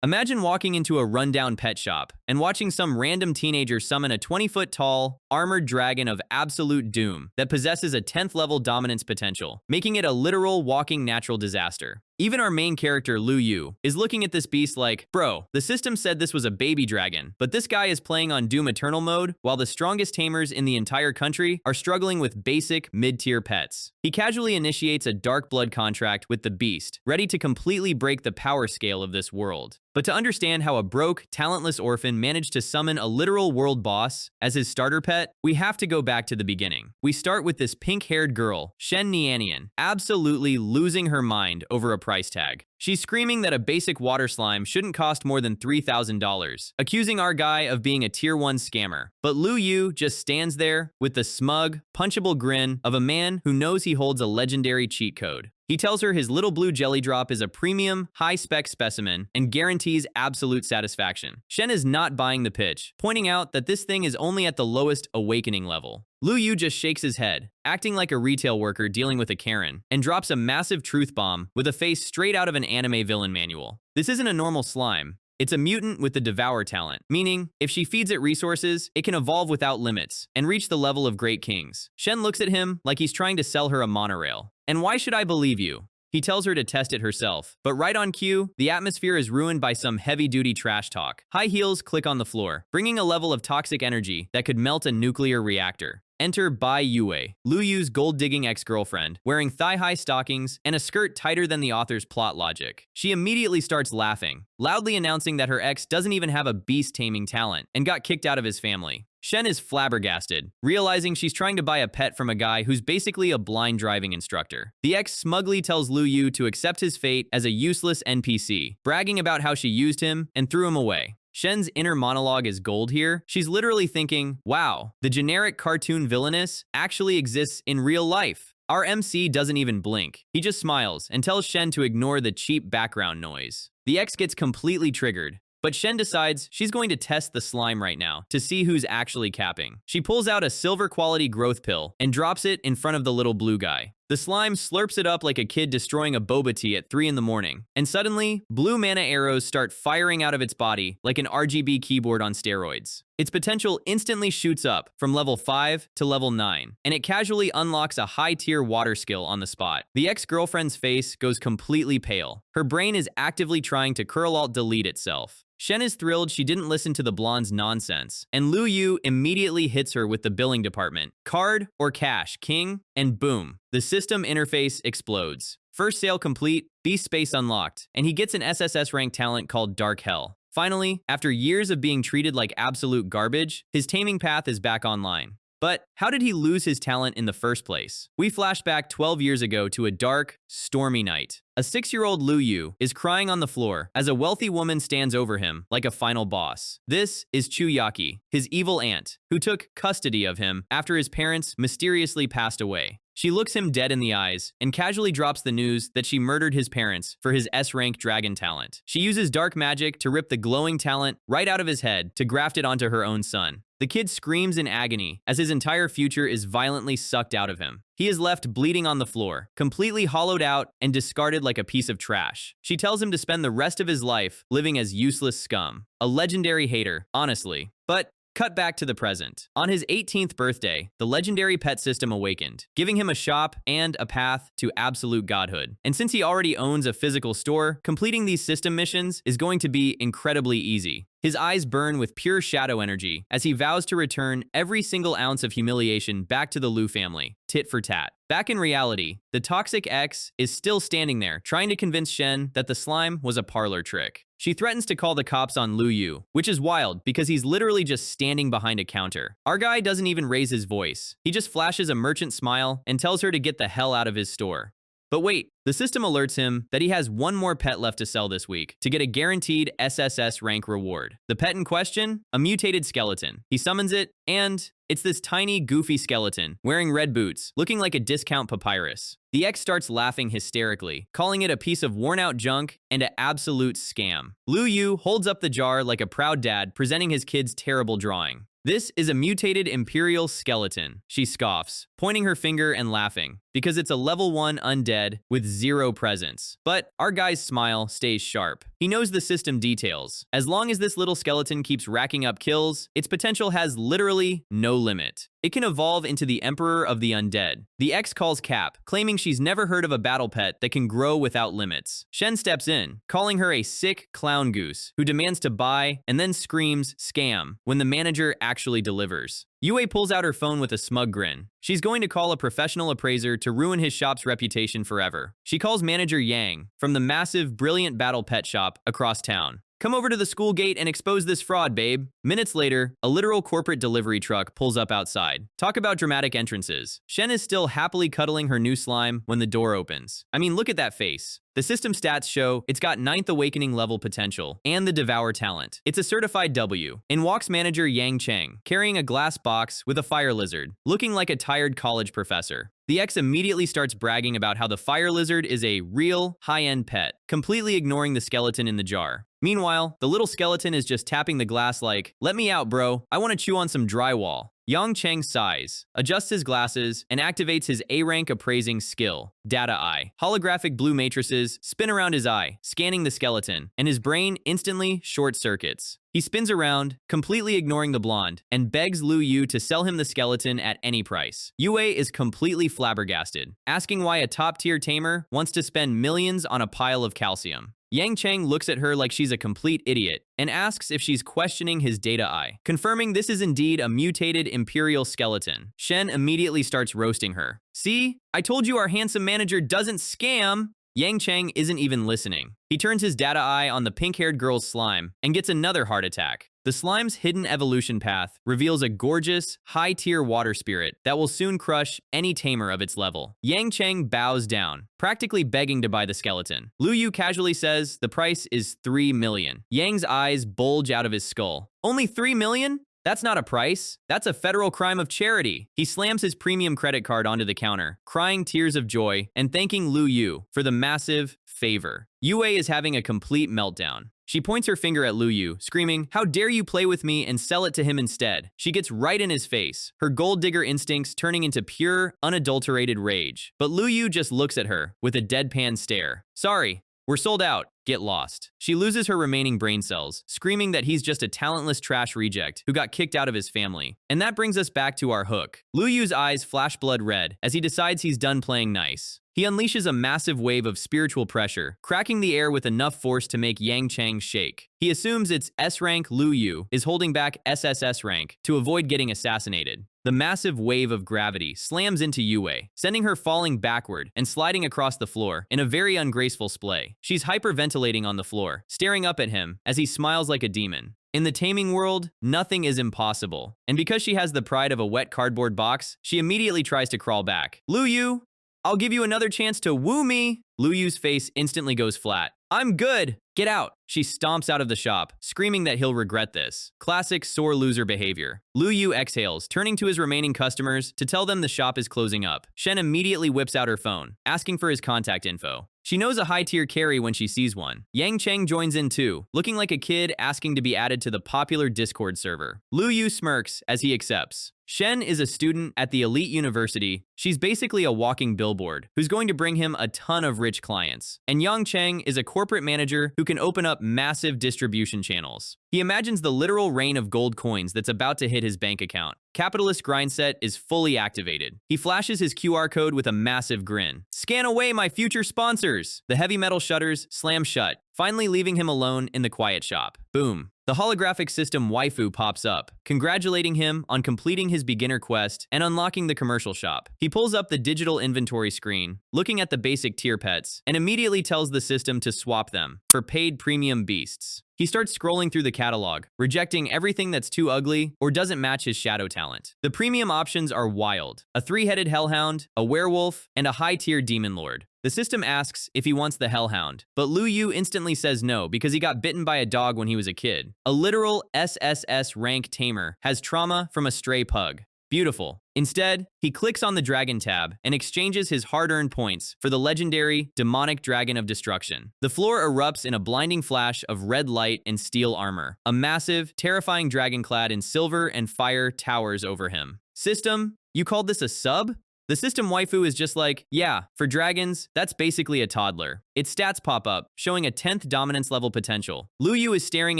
Imagine walking into a rundown pet shop and watching some random teenager summon a 20-foot tall, armored dragon of absolute doom that possesses a 10th level dominance potential, making it a literal walking natural disaster. Even our main character, Lu Yu, is looking at this beast like, bro, the system said this was a baby dragon, but this guy is playing on Doom Eternal mode, while the strongest tamers in the entire country are struggling with basic, mid-tier pets. He casually initiates a dark blood contract with the beast, ready to completely break the power scale of this world. But to understand how a broke, talentless orphan managed to summon a literal world boss as his starter pet, we have to go back to the beginning. We start with this pink-haired girl, Shen Nian, absolutely losing her mind over a price tag. She's screaming that a basic water slime shouldn't cost more than $3,000, accusing our guy of being a tier 1 scammer. But Lu Yu just stands there with the smug, punchable grin of a man who knows he holds a legendary cheat code. He tells her his little blue jelly drop is a premium, high-spec specimen and guarantees absolute satisfaction. Shen is not buying the pitch, pointing out that this thing is only at the lowest awakening level. Lu Yu just shakes his head, acting like a retail worker dealing with a Karen, and drops a massive truth bomb with a face straight out of an anime villain manual. This isn't a normal slime. It's a mutant with the Devour talent, meaning, if she feeds it resources, it can evolve without limits and reach the level of great kings. Shen looks at him like he's trying to sell her a monorail. And why should I believe you? He tells her to test it herself. But right on cue, the atmosphere is ruined by some heavy-duty trash talk. High heels click on the floor, bringing a level of toxic energy that could melt a nuclear reactor. Enter Bai Yue, Lu Yu's gold-digging ex-girlfriend, wearing thigh-high stockings and a skirt tighter than the author's plot logic. She immediately starts laughing, loudly announcing that her ex doesn't even have a beast-taming talent and got kicked out of his family. Shen is flabbergasted, realizing she's trying to buy a pet from a guy who's basically a blind driving instructor. The ex smugly tells Lu Yu to accept his fate as a useless NPC, bragging about how she used him and threw him away. Shen's inner monologue is gold here. She's literally thinking, wow, the generic cartoon villainess actually exists in real life. Our MC doesn't even blink. He just smiles and tells Shen to ignore the cheap background noise. The ex gets completely triggered, but Shen decides she's going to test the slime right now to see who's actually capping. She pulls out a silver quality growth pill and drops it in front of the little blue guy. The slime slurps it up like a kid destroying a boba tea at 3 in the morning. And suddenly, blue mana arrows start firing out of its body like an RGB keyboard on steroids. Its potential instantly shoots up from level 5 to level 9, and it casually unlocks a high-tier water skill on the spot. The ex-girlfriend's face goes completely pale. Her brain is actively trying to Curl-Alt-Delete itself. Shen is thrilled she didn't listen to the blonde's nonsense, and Lu Yu immediately hits her with the billing department. Card or cash, king, and boom, the system interface explodes. First sale complete, beast space unlocked, and he gets an SSS rank talent called Dark Hell. Finally, after years of being treated like absolute garbage, his taming path is back online. But how did he lose his talent in the first place? We flash back 12 years ago to a dark, stormy night. A 6-year-old Lu Yu is crying on the floor as a wealthy woman stands over him like a final boss. This is Chuyaki, his evil aunt, who took custody of him after his parents mysteriously passed away. She looks him dead in the eyes and casually drops the news that she murdered his parents for his S-rank dragon talent. She uses dark magic to rip the glowing talent right out of his head to graft it onto her own son. The kid screams in agony as his entire future is violently sucked out of him. He is left bleeding on the floor, completely hollowed out and discarded like a piece of trash. She tells him to spend the rest of his life living as useless scum. A legendary hater, honestly. But cut back to the present. On his 18th birthday, the legendary pet system awakened, giving him a shop and a path to absolute godhood. And since he already owns a physical store, completing these system missions is going to be incredibly easy. His eyes burn with pure shadow energy as he vows to return every single ounce of humiliation back to the Lu family, tit for tat. Back in reality, the toxic ex is still standing there, trying to convince Shen that the slime was a parlor trick. She threatens to call the cops on Lu Yu, which is wild because he's literally just standing behind a counter. Our guy doesn't even raise his voice. He just flashes a merchant smile and tells her to get the hell out of his store. But wait, the system alerts him that he has one more pet left to sell this week to get a guaranteed SSS rank reward. The pet in question? A mutated skeleton. He summons it, and it's this tiny, goofy skeleton, wearing red boots, looking like a discount papyrus. The ex starts laughing hysterically, calling it a piece of worn-out junk and an absolute scam. Lu Yu holds up the jar like a proud dad presenting his kid's terrible drawing. This is a mutated imperial skeleton, she scoffs, pointing her finger and laughing, because it's a level 1 undead with 0 presence. But our guy's smile stays sharp. He knows the system details. As long as this little skeleton keeps racking up kills, its potential has literally no limit. It can evolve into the Emperor of the Undead. The X calls Cap, claiming she's never heard of a battle pet that can grow without limits. Shen steps in, calling her a sick clown goose who demands to buy and then screams scam when the manager actually delivers. Yue pulls out her phone with a smug grin. She's going to call a professional appraiser to ruin his shop's reputation forever. She calls manager Yang from the massive, brilliant battle pet shop across town. Come over to the school gate and expose this fraud, babe. Minutes later, a literal corporate delivery truck pulls up outside. Talk about dramatic entrances. Shen is still happily cuddling her new slime when the door opens. I mean, look at that face. The system stats show it's got 9th awakening level potential and the devour talent. It's a certified W. In walks manager Yang Cheng, carrying a glass box with a fire lizard, looking like a tired college professor. The X immediately starts bragging about how the fire lizard is a real, high-end pet, completely ignoring the skeleton in the jar. Meanwhile, the little skeleton is just tapping the glass like, "Let me out, bro. I want to chew on some drywall." Yang Cheng sighs, adjusts his glasses, and activates his A-rank appraising skill, Data Eye. Holographic blue matrices spin around his eye, scanning the skeleton, and his brain instantly short-circuits. He spins around, completely ignoring the blonde, and begs Lu Yu to sell him the skeleton at any price. Yue is completely flabbergasted, asking why a top-tier tamer wants to spend millions on a pile of calcium. Yang Cheng looks at her like she's a complete idiot and asks if she's questioning his data eye. Confirming this is indeed a mutated imperial skeleton, Shen immediately starts roasting her. "See? I told you our handsome manager doesn't scam!" Yang Cheng isn't even listening. He turns his data eye on the pink-haired girl's slime and gets another heart attack. The slime's hidden evolution path reveals a gorgeous, high-tier water spirit that will soon crush any tamer of its level. Yang Cheng bows down, practically begging to buy the skeleton. Lu Yu casually says the price is 3 million. Yang's eyes bulge out of his skull. "Only 3 million? That's not a price. That's a federal crime of charity." He slams his premium credit card onto the counter, crying tears of joy and thanking Lu Yu for the massive favor. Yue is having a complete meltdown. She points her finger at Lu Yu, screaming, "How dare you play with me and sell it to him instead?" She gets right in his face, her gold digger instincts turning into pure, unadulterated rage. But Lu Yu just looks at her with a deadpan stare. "Sorry, we're sold out. Get lost." She loses her remaining brain cells, screaming that he's just a talentless trash reject who got kicked out of his family. And that brings us back to our hook. Lu Yu's eyes flash blood red as he decides he's done playing nice. He unleashes a massive wave of spiritual pressure, cracking the air with enough force to make Yang Cheng shake. He assumes it's S-rank Lu Yu is holding back SSS rank to avoid getting assassinated. The massive wave of gravity slams into Yue, sending her falling backward and sliding across the floor in a very ungraceful splay. She's hyperventilating on the floor, staring up at him as he smiles like a demon. In the taming world, nothing is impossible. And because she has the pride of a wet cardboard box, she immediately tries to crawl back. "Lu Yu, I'll give you another chance to woo me." Lu Yu's face instantly goes flat. "I'm good. Get out." She stomps out of the shop, screaming that he'll regret this. Classic sore loser behavior. Lu Yu exhales, turning to his remaining customers to tell them the shop is closing up. Shen immediately whips out her phone, asking for his contact info. She knows a high-tier carry when she sees one. Yang Cheng joins in too, looking like a kid asking to be added to the popular Discord server. Lu Yu smirks as he accepts. Shen is a student at the elite university. She's basically a walking billboard who's going to bring him a ton of rich clients. And Yang Cheng is a corporate manager who can open up massive distribution channels. He imagines the literal rain of gold coins that's about to hit his bank account. Capitalist Grindset is fully activated. He flashes his QR code with a massive grin. "Scan away my future sponsors!" The heavy metal shutters slam shut, finally leaving him alone in the quiet shop. Boom. The holographic system waifu pops up, congratulating him on completing his beginner quest and unlocking the commercial shop. He pulls up the digital inventory screen, looking at the basic tier pets, and immediately tells the system to swap them for paid premium beasts. He starts scrolling through the catalog, rejecting everything that's too ugly or doesn't match his shadow talent. The premium options are wild: a 3-headed hellhound, a werewolf, and a high-tier demon lord. The system asks if he wants the hellhound, but Lu Yu instantly says no because he got bitten by a dog when he was a kid. A literal SSS-Rank tamer has trauma from a stray pug. Beautiful. Instead, he clicks on the dragon tab and exchanges his hard-earned points for the legendary demonic dragon of destruction. The floor erupts in a blinding flash of red light and steel armor. A massive, terrifying dragon clad in silver and fire towers over him. System, you called this a sub? The system waifu is just like, yeah, for dragons, that's basically a toddler. Its stats pop up, showing a 10th dominance level potential. Lu Yu is staring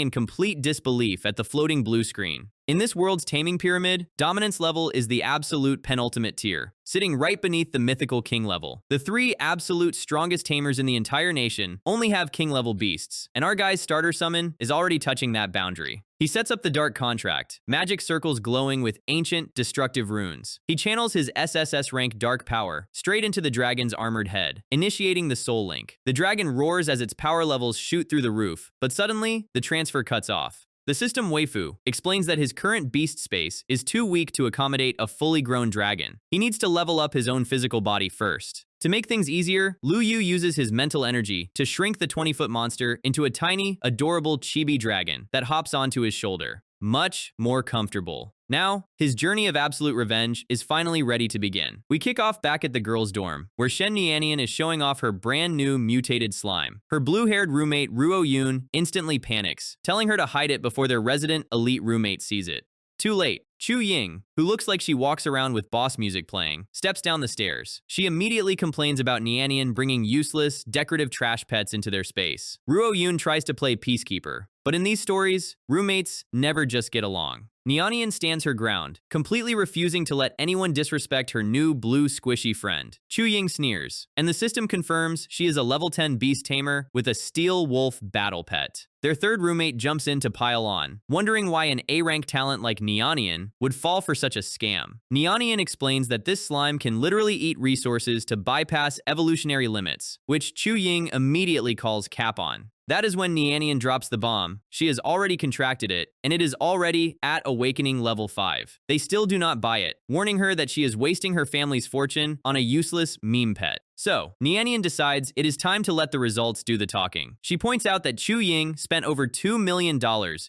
in complete disbelief at the floating blue screen. In this world's taming pyramid, dominance level is the absolute penultimate tier, sitting right beneath the mythical king level. The 3 absolute strongest tamers in the entire nation only have king level beasts, and our guy's starter summon is already touching that boundary. He sets up the dark contract, magic circles glowing with ancient, destructive runes. He channels his SSS-Rank dark power straight into the dragon's armored head, initiating the soul link. The dragon roars as its power levels shoot through the roof, but suddenly, the transfer cuts off. The system waifu explains that his current beast space is too weak to accommodate a fully grown dragon. He needs to level up his own physical body first. To make things easier, Lu Yu uses his mental energy to shrink the 20-foot monster into a tiny, adorable chibi dragon that hops onto his shoulder. Much more comfortable. Now, his journey of absolute revenge is finally ready to begin. We kick off back at the girls' dorm, where Shen Nian is showing off her brand new mutated slime. Her blue-haired roommate Ruo Yun instantly panics, telling her to hide it before their resident elite roommate sees it. Too late. Chu Ying, who looks like she walks around with boss music playing, steps down the stairs. She immediately complains about Nianian bringing useless, decorative trash pets into their space. Ruo Yun tries to play peacekeeper, but in these stories, roommates never just get along. Nianian stands her ground, completely refusing to let anyone disrespect her new blue squishy friend. Chu Ying sneers, and the system confirms she is a level 10 beast tamer with a steel wolf battle pet. Their third roommate jumps in to pile on, wondering why an A-rank talent like Nianian would fall for such a scam. Nianian explains that this slime can literally eat resources to bypass evolutionary limits, which Chu Ying immediately calls cap on. That is when Nianian drops the bomb. She has already contracted it, and it is already at awakening level 5. They still do not buy it, warning her that she is wasting her family's fortune on a useless meme pet. So, Nianian decides it is time to let the results do the talking. She points out that Chu Ying spent over $2 million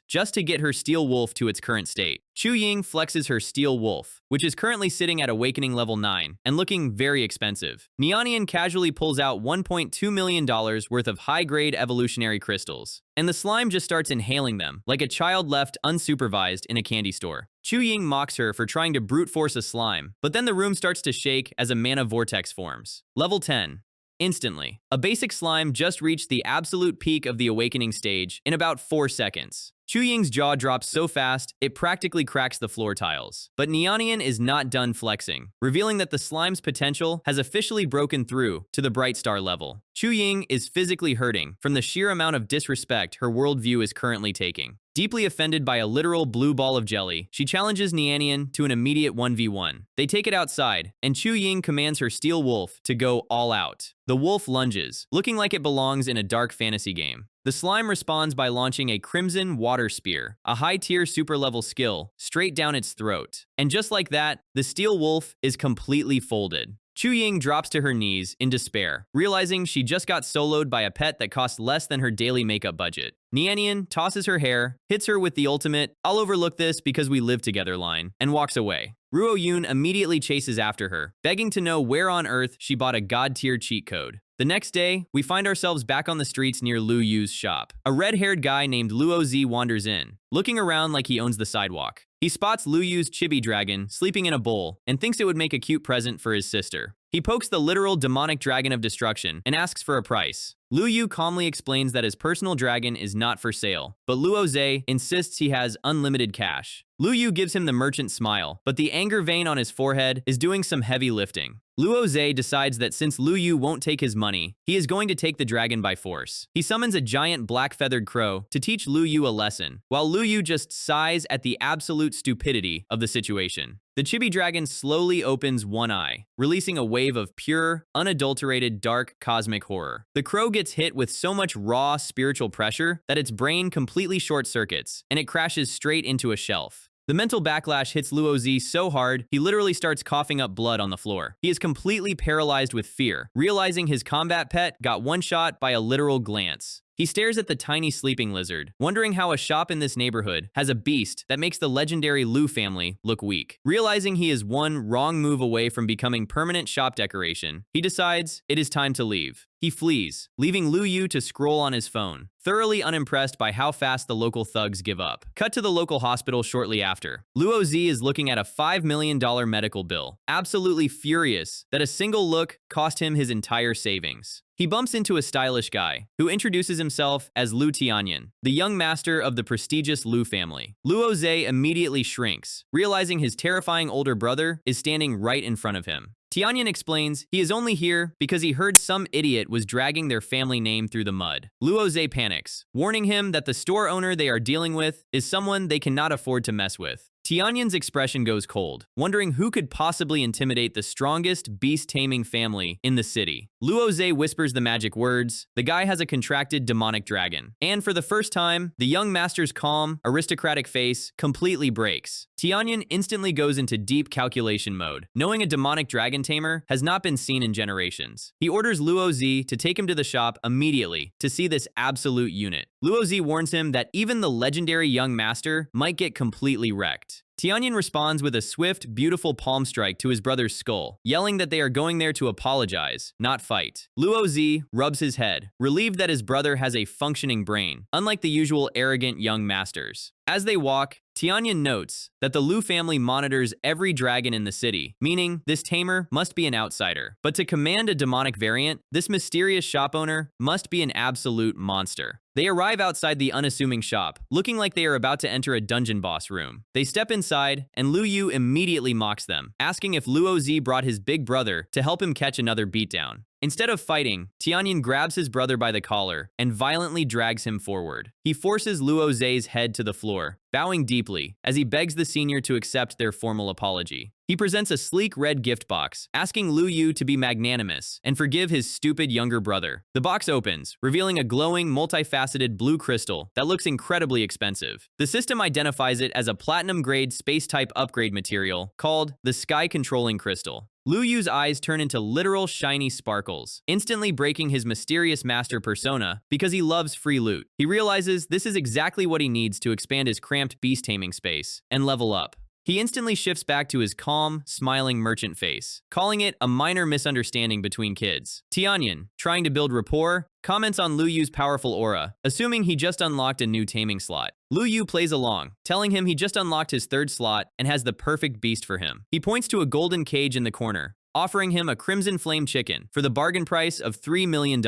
just to get her steel wolf to its current state. Chu Ying flexes her steel wolf, which is currently sitting at awakening level 9 and looking very expensive. Nianian casually pulls out $1.2 million worth of high-grade evolutionary crystals, and the slime just starts inhaling them like a child left unsupervised in a candy store. Chu Ying mocks her for trying to brute force a slime, but then the room starts to shake as a mana vortex forms. Level 10. Instantly, a basic slime just reached the absolute peak of the awakening stage in about 4 seconds. Chu Ying's jaw drops so fast, it practically cracks the floor tiles. But Nianian is not done flexing, revealing that the slime's potential has officially broken through to the Bright Star level. Chu Ying is physically hurting from the sheer amount of disrespect her worldview is currently taking. Deeply offended by a literal blue ball of jelly, she challenges Nianian to an immediate 1v1. They take it outside, and Chu Ying commands her steel wolf to go all out. The wolf lunges, looking like it belongs in a dark fantasy game. The slime responds by launching a Crimson Water Spear, a high-tier super-level skill, straight down its throat. And just like that, the steel wolf is completely folded. Chu Ying drops to her knees in despair, realizing she just got soloed by a pet that cost less than her daily makeup budget. Nianian tosses her hair, hits her with the ultimate, "I'll overlook this because we live together" line, and walks away. Ruo Yun immediately chases after her, begging to know where on earth she bought a god-tier cheat code. The next day, we find ourselves back on the streets near Lu Yu's shop. A red-haired guy named Luo Z wanders in, looking around like he owns the sidewalk. He spots Lu Yu's chibi dragon sleeping in a bowl and thinks it would make a cute present for his sister. He pokes the literal demonic dragon of destruction and asks for a price. Lu Yu calmly explains that his personal dragon is not for sale, but Luo Ze insists he has unlimited cash. Lu Yu gives him the merchant smile, but the anger vein on his forehead is doing some heavy lifting. Luo Ze decides that since Lu Yu won't take his money, he is going to take the dragon by force. He summons a giant black-feathered crow to teach Lu Yu a lesson, while Lu Yu just sighs at the absolute stupidity of the situation. The chibi dragon slowly opens one eye, releasing a wave of pure, unadulterated dark cosmic horror. The crow gets hit with so much raw spiritual pressure that its brain completely short-circuits, and it crashes straight into a shelf. The mental backlash hits Luo Z so hard, he literally starts coughing up blood on the floor. He is completely paralyzed with fear, realizing his combat pet got one-shot by a literal glance. He stares at the tiny sleeping lizard, wondering how a shop in this neighborhood has a beast that makes the legendary Lu family look weak. Realizing he is one wrong move away from becoming permanent shop decoration, he decides it is time to leave. He flees, leaving Lu Yu to scroll on his phone, thoroughly unimpressed by how fast the local thugs give up. Cut to the local hospital shortly after. Luo Z is looking at a $5 million medical bill, absolutely furious that a single look cost him his entire savings. He bumps into a stylish guy, who introduces himself as Lu Tianyan, the young master of the prestigious Lu family. Luo Zhe immediately shrinks, realizing his terrifying older brother is standing right in front of him. Tianyan explains he is only here because he heard some idiot was dragging their family name through the mud. Luo Zhe panics, warning him that the store owner they are dealing with is someone they cannot afford to mess with. Tianyan's expression goes cold, wondering who could possibly intimidate the strongest beast-taming family in the city. Luo Zhe whispers the magic words. The guy has a contracted demonic dragon. And for the first time, the young master's calm, aristocratic face completely breaks. Tianyan instantly goes into deep calculation mode, knowing a demonic dragon tamer has not been seen in generations. He orders Luo Zhe to take him to the shop immediately to see this absolute unit. Luo Zhe warns him that even the legendary young master might get completely wrecked. Tianyan responds with a swift, beautiful palm strike to his brother's skull, yelling that they are going there to apologize, not fight. Luo Zhe rubs his head, relieved that his brother has a functioning brain, unlike the usual arrogant young masters. As they walk, Tianyan notes that the Lu family monitors every dragon in the city, meaning this tamer must be an outsider. But to command a demonic variant, this mysterious shop owner must be an absolute monster. They arrive outside the unassuming shop, looking like they are about to enter a dungeon boss room. They step inside, and Lu Yu immediately mocks them, asking if Luo Zhe brought his big brother to help him catch another beatdown. Instead of fighting, Tianyan grabs his brother by the collar and violently drags him forward. He forces Luo Zhe's head to the floor, bowing deeply as he begs the senior to accept their formal apology. He presents a sleek red gift box, asking Lu Yu to be magnanimous and forgive his stupid younger brother. The box opens, revealing a glowing, multifaceted blue crystal that looks incredibly expensive. The system identifies it as a platinum-grade space-type upgrade material called the Sky Controlling Crystal. Lu Yu's eyes turn into literal shiny sparkles, instantly breaking his mysterious master persona because he loves free loot. He realizes this is exactly what he needs to expand his cramped beast taming space and level up. He instantly shifts back to his calm, smiling merchant face, calling it a minor misunderstanding between kids. Tianyan, trying to build rapport, comments on Lu Yu's powerful aura, assuming he just unlocked a new taming slot. Lu Yu plays along, telling him he just unlocked his third slot and has the perfect beast for him. He points to a golden cage in the corner, offering him a crimson flame chicken for the bargain price of $3 million.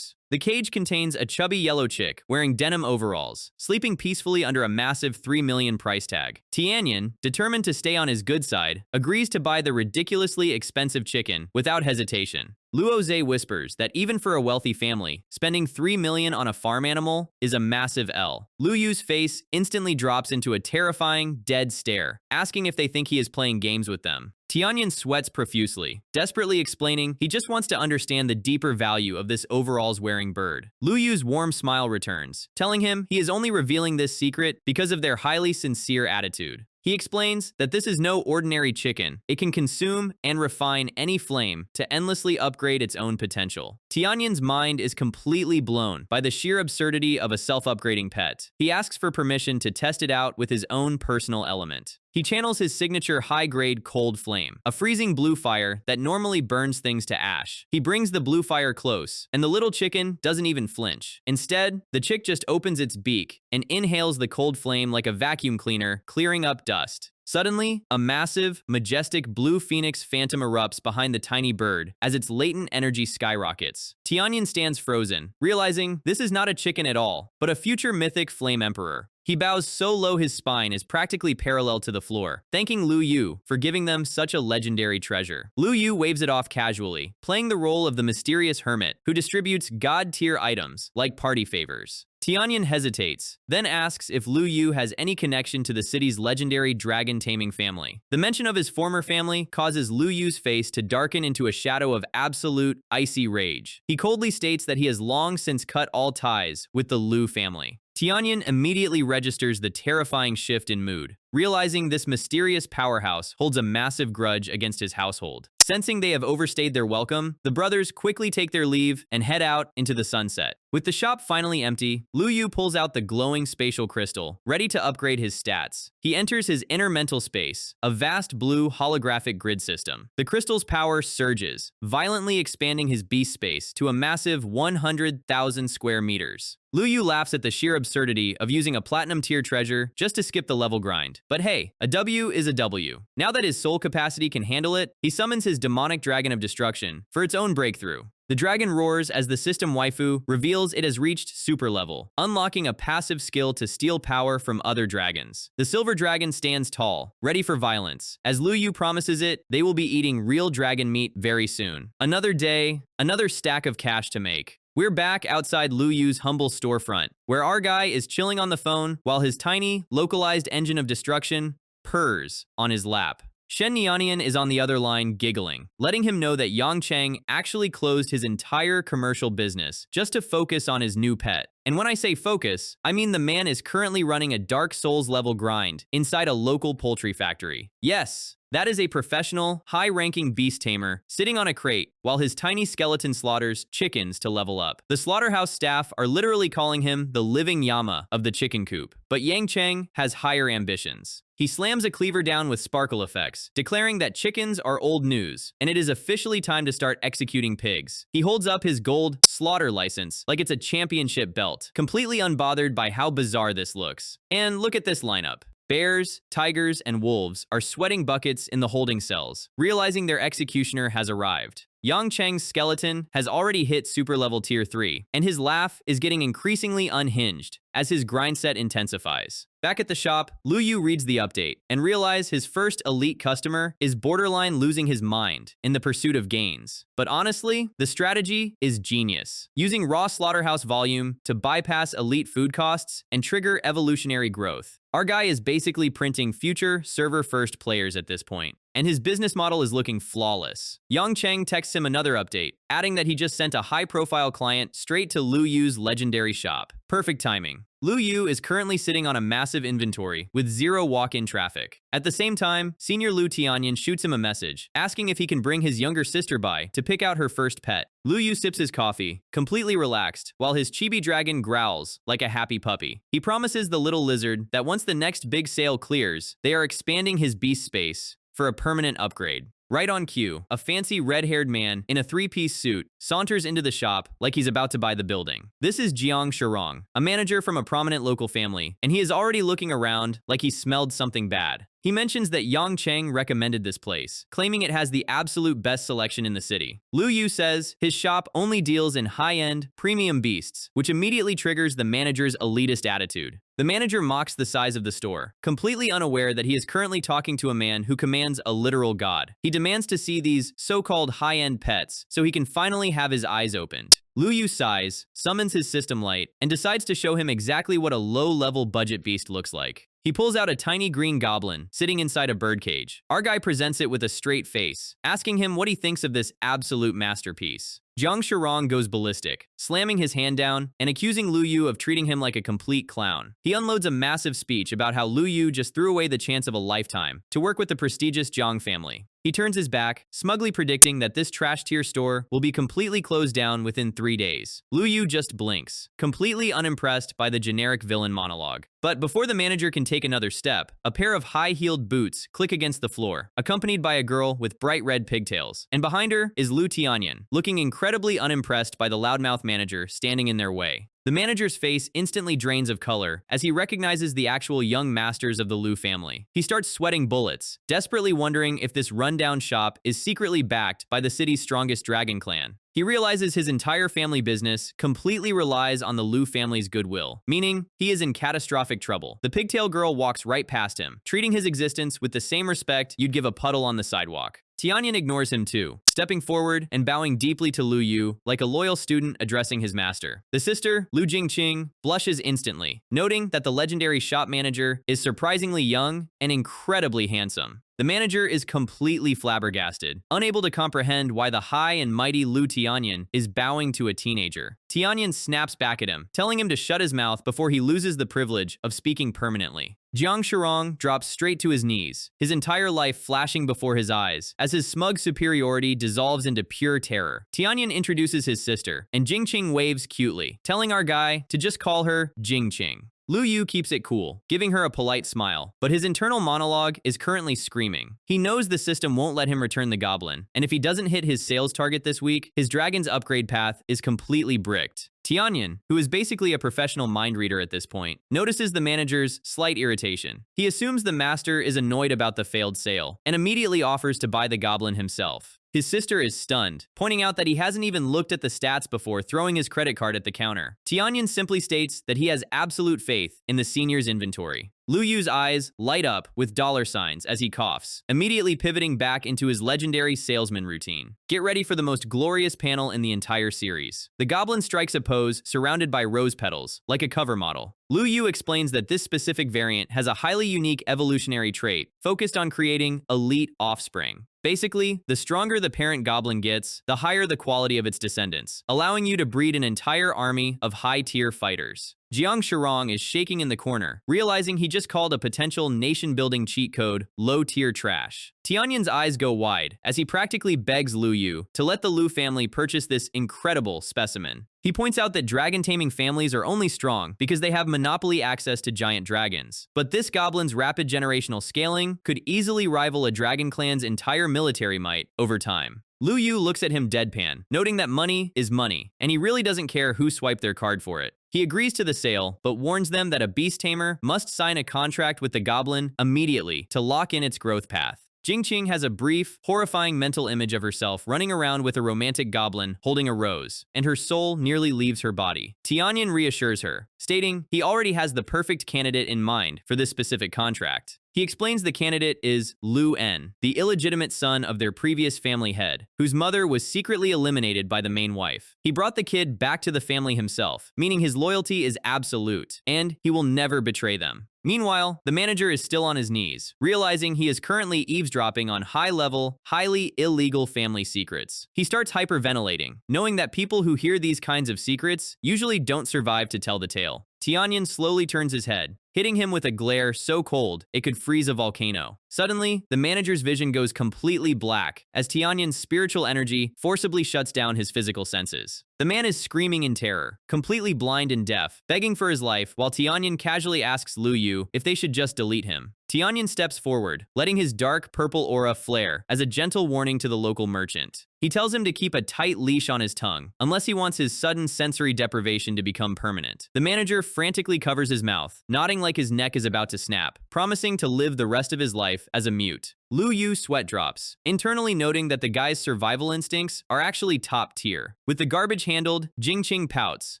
The cage contains a chubby yellow chick wearing denim overalls, sleeping peacefully under a massive $3 million price tag. Tianyan, determined to stay on his good side, agrees to buy the ridiculously expensive chicken without hesitation. Luo Zhe whispers that even for a wealthy family, spending $3 million on a farm animal is a massive L. Lu Yu's face instantly drops into a terrifying, dead stare, asking if they think he is playing games with them. Tianyan sweats profusely, desperately explaining he just wants to understand the deeper value of this overalls-wearing bird. Lu Yu's warm smile returns, telling him he is only revealing this secret because of their highly sincere attitude. He explains that this is no ordinary chicken. It can consume and refine any flame to endlessly upgrade its own potential. Tianyan's mind is completely blown by the sheer absurdity of a self-upgrading pet. He asks for permission to test it out with his own personal element. He channels his signature high-grade cold flame, a freezing blue fire that normally burns things to ash. He brings the blue fire close, and the little chicken doesn't even flinch. Instead, the chick just opens its beak and inhales the cold flame like a vacuum cleaner, clearing up dust. Suddenly, a massive, majestic blue phoenix phantom erupts behind the tiny bird as its latent energy skyrockets. Tianyan stands frozen, realizing this is not a chicken at all, but a future mythic flame emperor. He bows so low his spine is practically parallel to the floor, thanking Lu Yu for giving them such a legendary treasure. Lu Yu waves it off casually, playing the role of the mysterious hermit who distributes god-tier items like party favors. Tianyan hesitates, then asks if Lu Yu has any connection to the city's legendary dragon-taming family. The mention of his former family causes Lu Yu's face to darken into a shadow of absolute, icy rage. He coldly states that he has long since cut all ties with the Lu family. Tianyan immediately registers the terrifying shift in mood, realizing this mysterious powerhouse holds a massive grudge against his household. Sensing they have overstayed their welcome, the brothers quickly take their leave and head out into the sunset. With the shop finally empty, Lu Yu pulls out the glowing spatial crystal, ready to upgrade his stats. He enters his inner mental space, a vast blue holographic grid system. The crystal's power surges, violently expanding his beast space to a massive 100,000 square meters. Lu Yu laughs at the sheer absurdity of using a platinum tier treasure just to skip the level grind. But hey, a W is a W. Now that his soul capacity can handle it, he summons his demonic dragon of destruction for its own breakthrough. The dragon roars as the system waifu reveals it has reached super level, unlocking a passive skill to steal power from other dragons. The silver dragon stands tall, ready for violence. As Lu Yu promises it, they will be eating real dragon meat very soon. Another day, another stack of cash to make. We're back outside Lu Yu's humble storefront, where our guy is chilling on the phone while his tiny, localized engine of destruction purrs on his lap. Shen Nian is on the other line giggling, letting him know that Yang Cheng actually closed his entire commercial business just to focus on his new pet. And when I say focus, I mean the man is currently running a Dark Souls level grind inside a local poultry factory. Yes, that is a professional, high-ranking beast tamer sitting on a crate while his tiny skeleton slaughters chickens to level up. The Slaughterhouse staff are literally calling him the living Yama of the chicken coop. But Yang Cheng has higher ambitions. He slams a cleaver down with sparkle effects, declaring that chickens are old news, and it is officially time to start executing pigs. He holds up his gold slaughter license like it's a championship belt, completely unbothered by how bizarre this looks. And look at this lineup. Bears, tigers, and wolves are sweating buckets in the holding cells, realizing their executioner has arrived. Yang Cheng's skeleton has already hit super level tier 3, and his laugh is getting increasingly unhinged as his grind set intensifies. Back at the shop, Lu Yu reads the update and realizes his first elite customer is borderline losing his mind in the pursuit of gains. But honestly, the strategy is genius. Using raw slaughterhouse volume to bypass elite food costs and trigger evolutionary growth. Our guy is basically printing future server-first players at this point, and his business model is looking flawless. Yang Cheng texts him another update, adding that he just sent a high-profile client straight to Lu Yu's legendary shop. Perfect timing. Lu Yu is currently sitting on a massive inventory with zero walk-in traffic. At the same time, Senior Lu Tianyan shoots him a message, asking if he can bring his younger sister by to pick out her first pet. Lu Yu sips his coffee, completely relaxed, while his chibi dragon growls like a happy puppy. He promises the little lizard that once the next big sale clears, they are expanding his beast space for a permanent upgrade. Right on cue, a fancy red-haired man in a three-piece suit saunters into the shop like he's about to buy the building. This is Jiang Shirong, a manager from a prominent local family, and he is already looking around like he smelled something bad. He mentions that Yang Cheng recommended this place, claiming it has the absolute best selection in the city. Lu Yu says his shop only deals in high-end, premium beasts, which immediately triggers the manager's elitist attitude. The manager mocks the size of the store, completely unaware that he is currently talking to a man who commands a literal god. He demands to see these so-called high-end pets so he can finally have his eyes opened. Lu Yu sighs, summons his system light, and decides to show him exactly what a low-level budget beast looks like. He pulls out a tiny green goblin sitting inside a birdcage. Our guy presents it with a straight face, asking him what he thinks of this absolute masterpiece. Jiang Shirong goes ballistic, slamming his hand down and accusing Lu Yu of treating him like a complete clown. He unloads a massive speech about how Lu Yu just threw away the chance of a lifetime to work with the prestigious Jiang family. He turns his back, smugly predicting that this trash-tier store will be completely closed down within 3 days. Lu Yu just blinks, completely unimpressed by the generic villain monologue. But before the manager can take another step, a pair of high-heeled boots click against the floor, accompanied by a girl with bright red pigtails. And behind her is Lu Tianyan, looking incredibly unimpressed by the loudmouth manager standing in their way. The manager's face instantly drains of color as he recognizes the actual young masters of the Lu family. He starts sweating bullets, desperately wondering if this rundown shop is secretly backed by the city's strongest dragon clan. He realizes his entire family business completely relies on the Lu family's goodwill, meaning he is in catastrophic trouble. The pigtail girl walks right past him, treating his existence with the same respect you'd give a puddle on the sidewalk. Tianyan ignores him too, stepping forward and bowing deeply to Lu Yu like a loyal student addressing his master. The sister, Lu Jingqing, blushes instantly, noting that the legendary shop manager is surprisingly young and incredibly handsome. The manager is completely flabbergasted, unable to comprehend why the high and mighty Lu Tianyan is bowing to a teenager. Tianyan snaps back at him, telling him to shut his mouth before he loses the privilege of speaking permanently. Jiang Shirong drops straight to his knees, his entire life flashing before his eyes, as his smug superiority dissolves into pure terror. Tianyan introduces his sister, and Jingqing waves cutely, telling our guy to just call her Jingqing. Lu Yu keeps it cool, giving her a polite smile, but his internal monologue is currently screaming. He knows the system won't let him return the goblin, and if he doesn't hit his sales target this week, his dragon's upgrade path is completely bricked. Tianyan, who is basically a professional mind reader at this point, notices the manager's slight irritation. He assumes the master is annoyed about the failed sale, and immediately offers to buy the goblin himself. His sister is stunned, pointing out that he hasn't even looked at the stats before throwing his credit card at the counter. Tianyan simply states that he has absolute faith in the senior's inventory. Lu Yu's eyes light up with dollar signs as he coughs, immediately pivoting back into his legendary salesman routine. Get ready for the most glorious panel in the entire series. The goblin strikes a pose surrounded by rose petals, like a cover model. Lu Yu explains that this specific variant has a highly unique evolutionary trait focused on creating elite offspring. Basically, the stronger the parent goblin gets, the higher the quality of its descendants, allowing you to breed an entire army of high-tier fighters. Jiang Shirong is shaking in the corner, realizing he just called a potential nation-building cheat code low-tier trash. Tianyan's eyes go wide as he practically begs Lu Yu to let the Lu family purchase this incredible specimen. He points out that dragon-taming families are only strong because they have monopoly access to giant dragons. But this goblin's rapid generational scaling could easily rival a dragon clan's entire military might over time. Lu Yu looks at him deadpan, noting that money is money, and he really doesn't care who swiped their card for it. He agrees to the sale, but warns them that a beast tamer must sign a contract with the goblin immediately to lock in its growth path. Jingqing has a brief, horrifying mental image of herself running around with a romantic goblin holding a rose, and her soul nearly leaves her body. Tianyan reassures her, stating he already has the perfect candidate in mind for this specific contract. He explains the candidate is Lu En, the illegitimate son of their previous family head, whose mother was secretly eliminated by the main wife. He brought the kid back to the family himself, meaning his loyalty is absolute, and he will never betray them. Meanwhile, the manager is still on his knees, realizing he is currently eavesdropping on high-level, highly illegal family secrets. He starts hyperventilating, knowing that people who hear these kinds of secrets usually don't survive to tell the tale. Tianyan slowly turns his head, hitting him with a glare so cold it could freeze a volcano. Suddenly, the manager's vision goes completely black as Tianyan's spiritual energy forcibly shuts down his physical senses. The man is screaming in terror, completely blind and deaf, begging for his life while Tianyan casually asks Lu Yu if they should just delete him. Tianyan steps forward, letting his dark purple aura flare as a gentle warning to the local merchant. He tells him to keep a tight leash on his tongue, unless he wants his sudden sensory deprivation to become permanent. The manager frantically covers his mouth, nodding like his neck is about to snap, promising to live the rest of his life as a mute. Lu Yu sweat drops, internally noting that the guy's survival instincts are actually top tier. With the garbage handled, Jingqing pouts,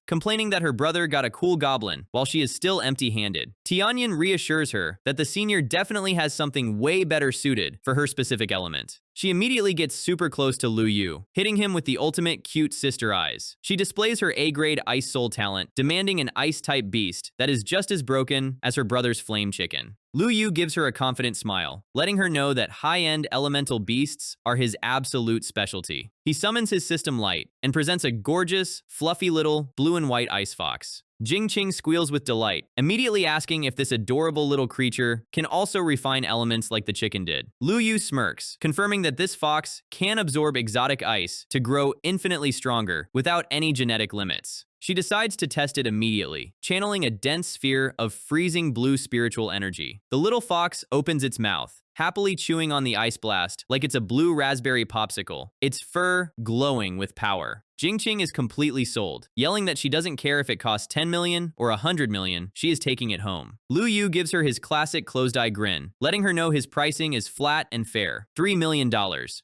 complaining that her brother got a cool goblin while she is still empty-handed. Tianyan reassures her that the senior definitely has something way better suited for her specific element. She immediately gets super close to Lu Yu, hitting him with the ultimate cute sister eyes. She displays her A-grade Ice Soul talent, demanding an Ice-type beast that is just as broken as her brother's Flame Chicken. Lu Yu gives her a confident smile, letting her know that high-end elemental beasts are his absolute specialty. He summons his system light and presents a gorgeous, fluffy little blue and white ice fox. Jingqing squeals with delight, immediately asking if this adorable little creature can also refine elements like the chicken did. Lu Yu smirks, confirming that this fox can absorb exotic ice to grow infinitely stronger without any genetic limits. She decides to test it immediately, channeling a dense sphere of freezing blue spiritual energy. The little fox opens its mouth, happily chewing on the ice blast like it's a blue raspberry popsicle, its fur glowing with power. Jingqing is completely sold, yelling that she doesn't care if it costs 10 million or 100 million, she is taking it home. Lu Yu gives her his classic closed-eye grin, letting her know his pricing is flat and fair, $3 million,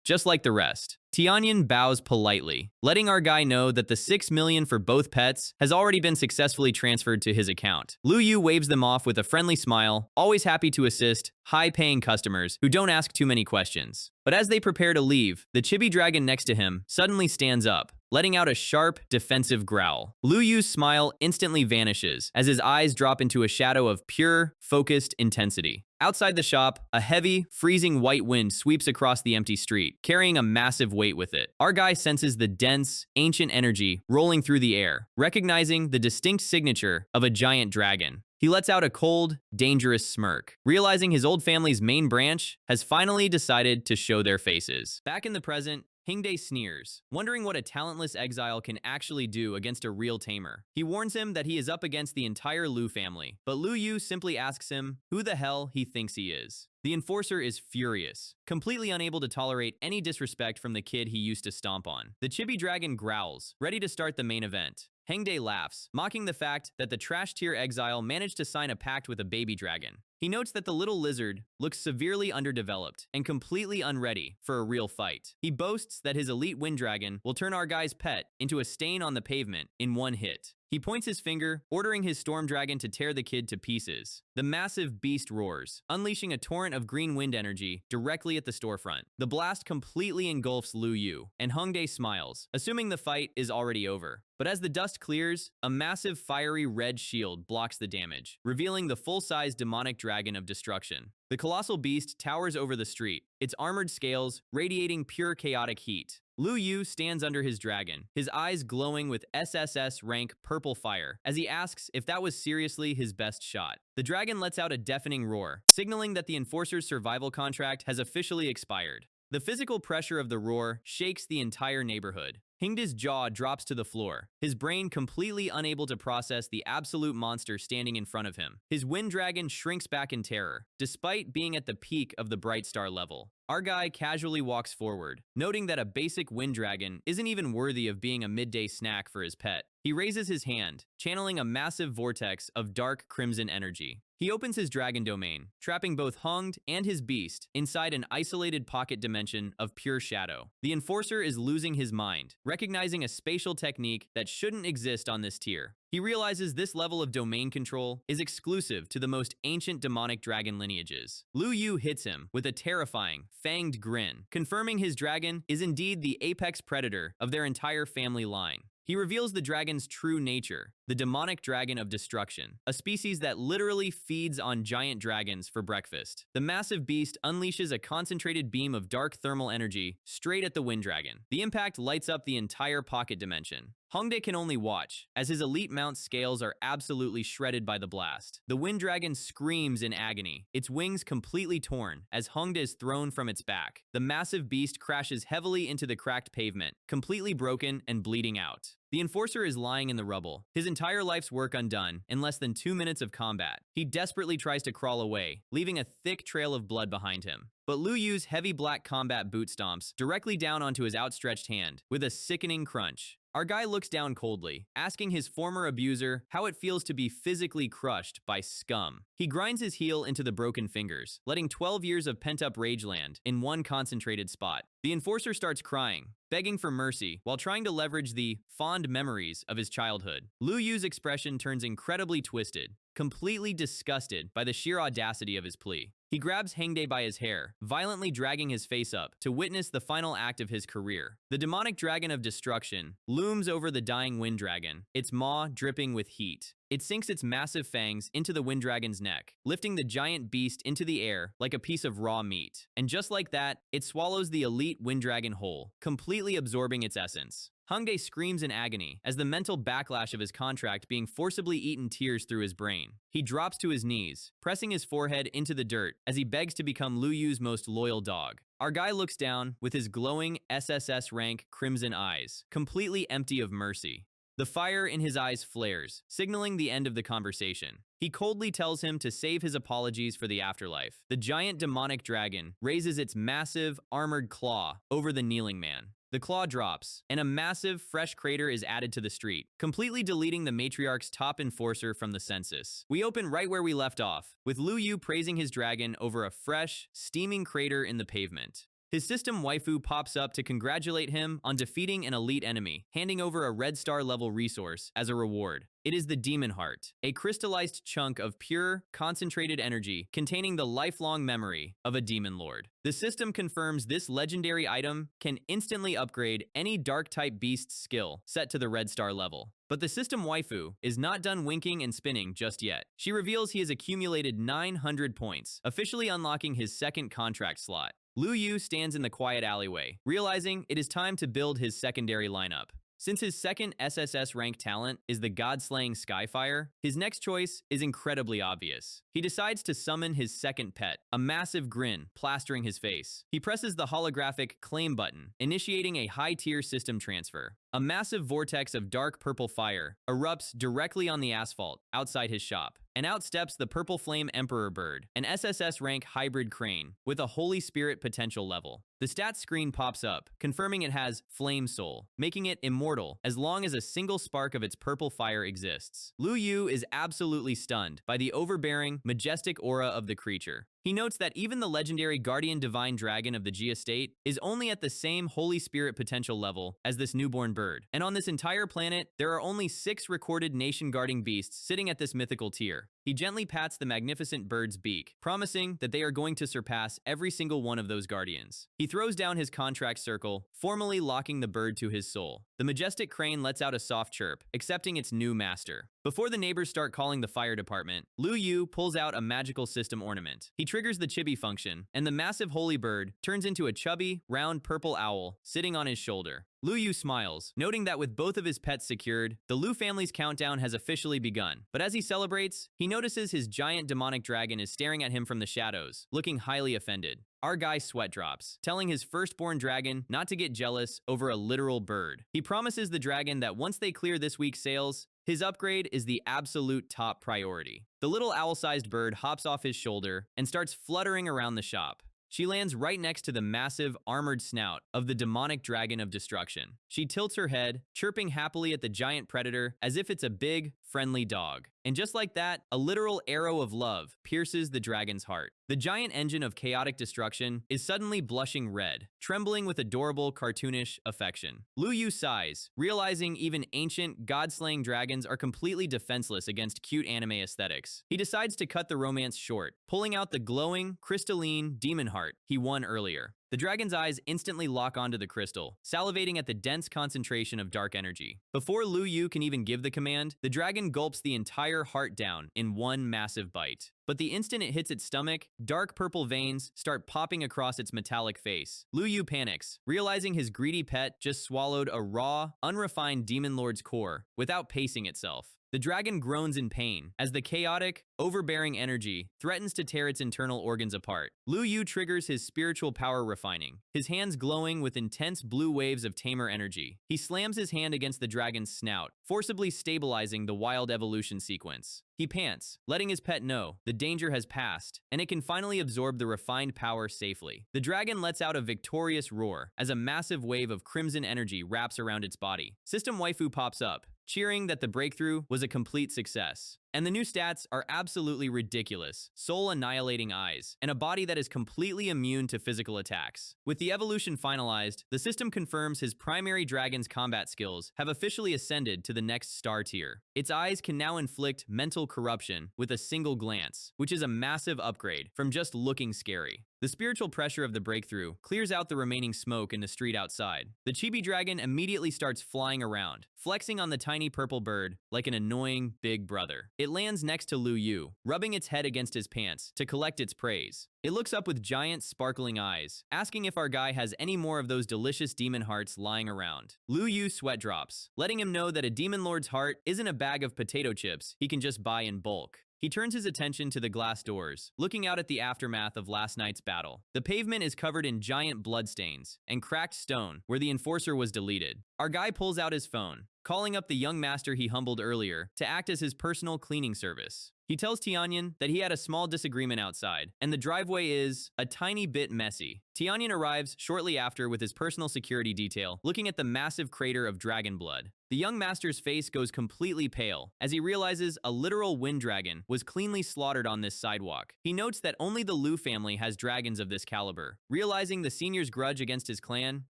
just like the rest. Tianyan bows politely, letting our guy know that the 6 million for both pets has already been successfully transferred to his account. Lu Yu waves them off with a friendly smile, always happy to assist high-paying customers who don't ask too many questions. But as they prepare to leave, the chibi dragon next to him suddenly stands up, letting out a sharp, defensive growl. Lu Yu's smile instantly vanishes as his eyes drop into a shadow of pure, focused intensity. Outside the shop, a heavy, freezing white wind sweeps across the empty street, carrying a massive weight with it. Our guy senses the dense, ancient energy rolling through the air, recognizing the distinct signature of a giant dragon. He lets out a cold, dangerous smirk, realizing his old family's main branch has finally decided to show their faces. Back in the present, Hingdae sneers, wondering what a talentless exile can actually do against a real tamer. He warns him that he is up against the entire Lu family, but Lu Yu simply asks him who the hell he thinks he is. The enforcer is furious, completely unable to tolerate any disrespect from the kid he used to stomp on. The chibi dragon growls, ready to start the main event. Hengdae laughs, mocking the fact that the trash-tier exile managed to sign a pact with a baby dragon. He notes that the little lizard looks severely underdeveloped and completely unready for a real fight. He boasts that his elite wind dragon will turn our guy's pet into a stain on the pavement in one hit. He points his finger, ordering his storm dragon to tear the kid to pieces. The massive beast roars, unleashing a torrent of green wind energy directly at the storefront. The blast completely engulfs Lu Yu, and Hengdae smiles, assuming the fight is already over. But as the dust clears, a massive fiery red shield blocks the damage, revealing the full-size demonic dragon of destruction. The colossal beast towers over the street, its armored scales radiating pure chaotic heat. Lu Yu stands under his dragon, his eyes glowing with SSS-Rank purple fire, as he asks if that was seriously his best shot. The dragon lets out a deafening roar, signaling that the enforcer's survival contract has officially expired. The physical pressure of the roar shakes the entire neighborhood. Hingdae's jaw drops to the floor, his brain completely unable to process the absolute monster standing in front of him. His wind dragon shrinks back in terror, despite being at the peak of the Bright Star level. Our guy casually walks forward, noting that a basic wind dragon isn't even worthy of being a midday snack for his pet. He raises his hand, channeling a massive vortex of dark crimson energy. He opens his dragon domain, trapping both Hunged and his beast inside an isolated pocket dimension of pure shadow. The enforcer is losing his mind, recognizing a spatial technique that shouldn't exist on this tier. He realizes this level of domain control is exclusive to the most ancient demonic dragon lineages. Lu Yu hits him with a terrifying, fanged grin, confirming his dragon is indeed the apex predator of their entire family line. He reveals the dragon's true nature, the demonic dragon of destruction, a species that literally feeds on giant dragons for breakfast. The massive beast unleashes a concentrated beam of dark thermal energy straight at the wind dragon. The impact lights up the entire pocket dimension. Hengdae can only watch, as his elite mount's scales are absolutely shredded by the blast. The wind dragon screams in agony, its wings completely torn, as Hengdae is thrown from its back. The massive beast crashes heavily into the cracked pavement, completely broken and bleeding out. The enforcer is lying in the rubble, his entire life's work undone in less than 2 minutes of combat. He desperately tries to crawl away, leaving a thick trail of blood behind him. But Lu Yu's heavy black combat boot stomps directly down onto his outstretched hand, with a sickening crunch. Our guy looks down coldly, asking his former abuser how it feels to be physically crushed by scum. He grinds his heel into the broken fingers, letting 12 years of pent-up rage land in one concentrated spot. The enforcer starts crying, begging for mercy, while trying to leverage the fond memories of his childhood. Lu Yu's expression turns incredibly twisted, completely disgusted by the sheer audacity of his plea. He grabs Hengdae by his hair, violently dragging his face up to witness the final act of his career. The demonic dragon of destruction looms over the dying wind dragon, its maw dripping with heat. It sinks its massive fangs into the wind dragon's neck, lifting the giant beast into the air like a piece of raw meat. And just like that, it swallows the elite wind dragon whole, completely absorbing its essence. Hengdae screams in agony as the mental backlash of his contract being forcibly eaten tears through his brain. He drops to his knees, pressing his forehead into the dirt as he begs to become Lu Yu's most loyal dog. Our guy looks down with his glowing SSS-Rank crimson eyes, completely empty of mercy. The fire in his eyes flares, signaling the end of the conversation. He coldly tells him to save his apologies for the afterlife. The giant demonic dragon raises its massive, armored claw over the kneeling man. The claw drops, and a massive, fresh crater is added to the street, completely deleting the matriarch's top enforcer from the census. We open right where we left off, with Lu Yu praising his dragon over a fresh, steaming crater in the pavement. His system waifu pops up to congratulate him on defeating an elite enemy, handing over a red star level resource as a reward. It is the Demon Heart, a crystallized chunk of pure, concentrated energy containing the lifelong memory of a demon lord. The system confirms this legendary item can instantly upgrade any dark-type beast's skill set to the red star level. But the system waifu is not done winking and spinning just yet. She reveals he has accumulated 900 points, officially unlocking his second contract slot. Lu Yu stands in the quiet alleyway, realizing it is time to build his secondary lineup. Since his second SSS rank talent is the God-slaying Skyfire, his next choice is incredibly obvious. He decides to summon his second pet, a massive grin plastering his face. He presses the holographic claim button, initiating a high-tier system transfer. A massive vortex of dark purple fire erupts directly on the asphalt outside his shop, and out steps the Purple Flame Emperor bird, an SSS rank hybrid crane with a Holy Spirit potential level. The stats screen pops up, confirming it has Flame Soul, making it immortal as long as a single spark of its purple fire exists. Lu Yu is absolutely stunned by the overbearing, majestic aura of the creature. He notes that even the legendary Guardian Divine Dragon of the G Estate is only at the same Holy Spirit potential level as this newborn bird. And on this entire planet, there are only 6 recorded nation-guarding beasts sitting at this mythical tier. He gently pats the magnificent bird's beak, promising that they are going to surpass every single one of those guardians. He throws down his contract circle, formally locking the bird to his soul. The majestic crane lets out a soft chirp, accepting its new master. Before the neighbors start calling the fire department, Lu Yu pulls out a magical system ornament. He triggers the chibi function, and the massive holy bird turns into a chubby, round purple owl sitting on his shoulder. Lu Yu smiles, noting that with both of his pets secured, the Lu family's countdown has officially begun. But as he celebrates, he notices his giant demonic dragon is staring at him from the shadows, looking highly offended. Our guy sweat drops, telling his firstborn dragon not to get jealous over a literal bird. He promises the dragon that once they clear this week's sales, his upgrade is the absolute top priority. The little owl-sized bird hops off his shoulder and starts fluttering around the shop. She lands right next to the massive, armored snout of the demonic dragon of destruction. She tilts her head, chirping happily at the giant predator as if it's a big, friendly dog. And just like that, a literal arrow of love pierces the dragon's heart. The giant engine of chaotic destruction is suddenly blushing red, trembling with adorable, cartoonish affection. Lu Yu sighs, realizing even ancient, god-slaying dragons are completely defenseless against cute anime aesthetics. He decides to cut the romance short, pulling out the glowing, crystalline demon heart he won earlier. The dragon's eyes instantly lock onto the crystal, salivating at the dense concentration of dark energy. Before Lu Yu can even give the command, the dragon gulps the entire heart down in one massive bite. But the instant it hits its stomach, dark purple veins start popping across its metallic face. Lu Yu panics, realizing his greedy pet just swallowed a raw, unrefined demon lord's core without pacing itself. The dragon groans in pain as the chaotic, overbearing energy threatens to tear its internal organs apart. Lu Yu triggers his spiritual power refining, his hands glowing with intense blue waves of tamer energy. He slams his hand against the dragon's snout, forcibly stabilizing the wild evolution sequence. He pants, letting his pet know the danger has passed, and it can finally absorb the refined power safely. The dragon lets out a victorious roar as a massive wave of crimson energy wraps around its body. System waifu pops up, cheering that the breakthrough was a complete success. And the new stats are absolutely ridiculous. Soul-annihilating eyes, and a body that is completely immune to physical attacks. With the evolution finalized, the system confirms his primary dragon's combat skills have officially ascended to the next star tier. Its eyes can now inflict mental corruption with a single glance, which is a massive upgrade from just looking scary. The spiritual pressure of the breakthrough clears out the remaining smoke in the street outside. The chibi dragon immediately starts flying around, flexing on the tiny purple bird like an annoying big brother. It lands next to Lu Yu, rubbing its head against his pants to collect its praise. It looks up with giant, sparkling eyes, asking if our guy has any more of those delicious demon hearts lying around. Lu Yu sweat drops, letting him know that a demon lord's heart isn't a bag of potato chips he can just buy in bulk. He turns his attention to the glass doors, looking out at the aftermath of last night's battle. The pavement is covered in giant bloodstains and cracked stone where the enforcer was deleted. Our guy pulls out his phone, calling up the young master he humbled earlier to act as his personal cleaning service. He tells Tianyan that he had a small disagreement outside, and the driveway is a tiny bit messy. Tianyan arrives shortly after with his personal security detail, looking at the massive crater of dragon blood. The young master's face goes completely pale as he realizes a literal wind dragon was cleanly slaughtered on this sidewalk. He notes that only the Liu family has dragons of this caliber, realizing the senior's grudge against his clan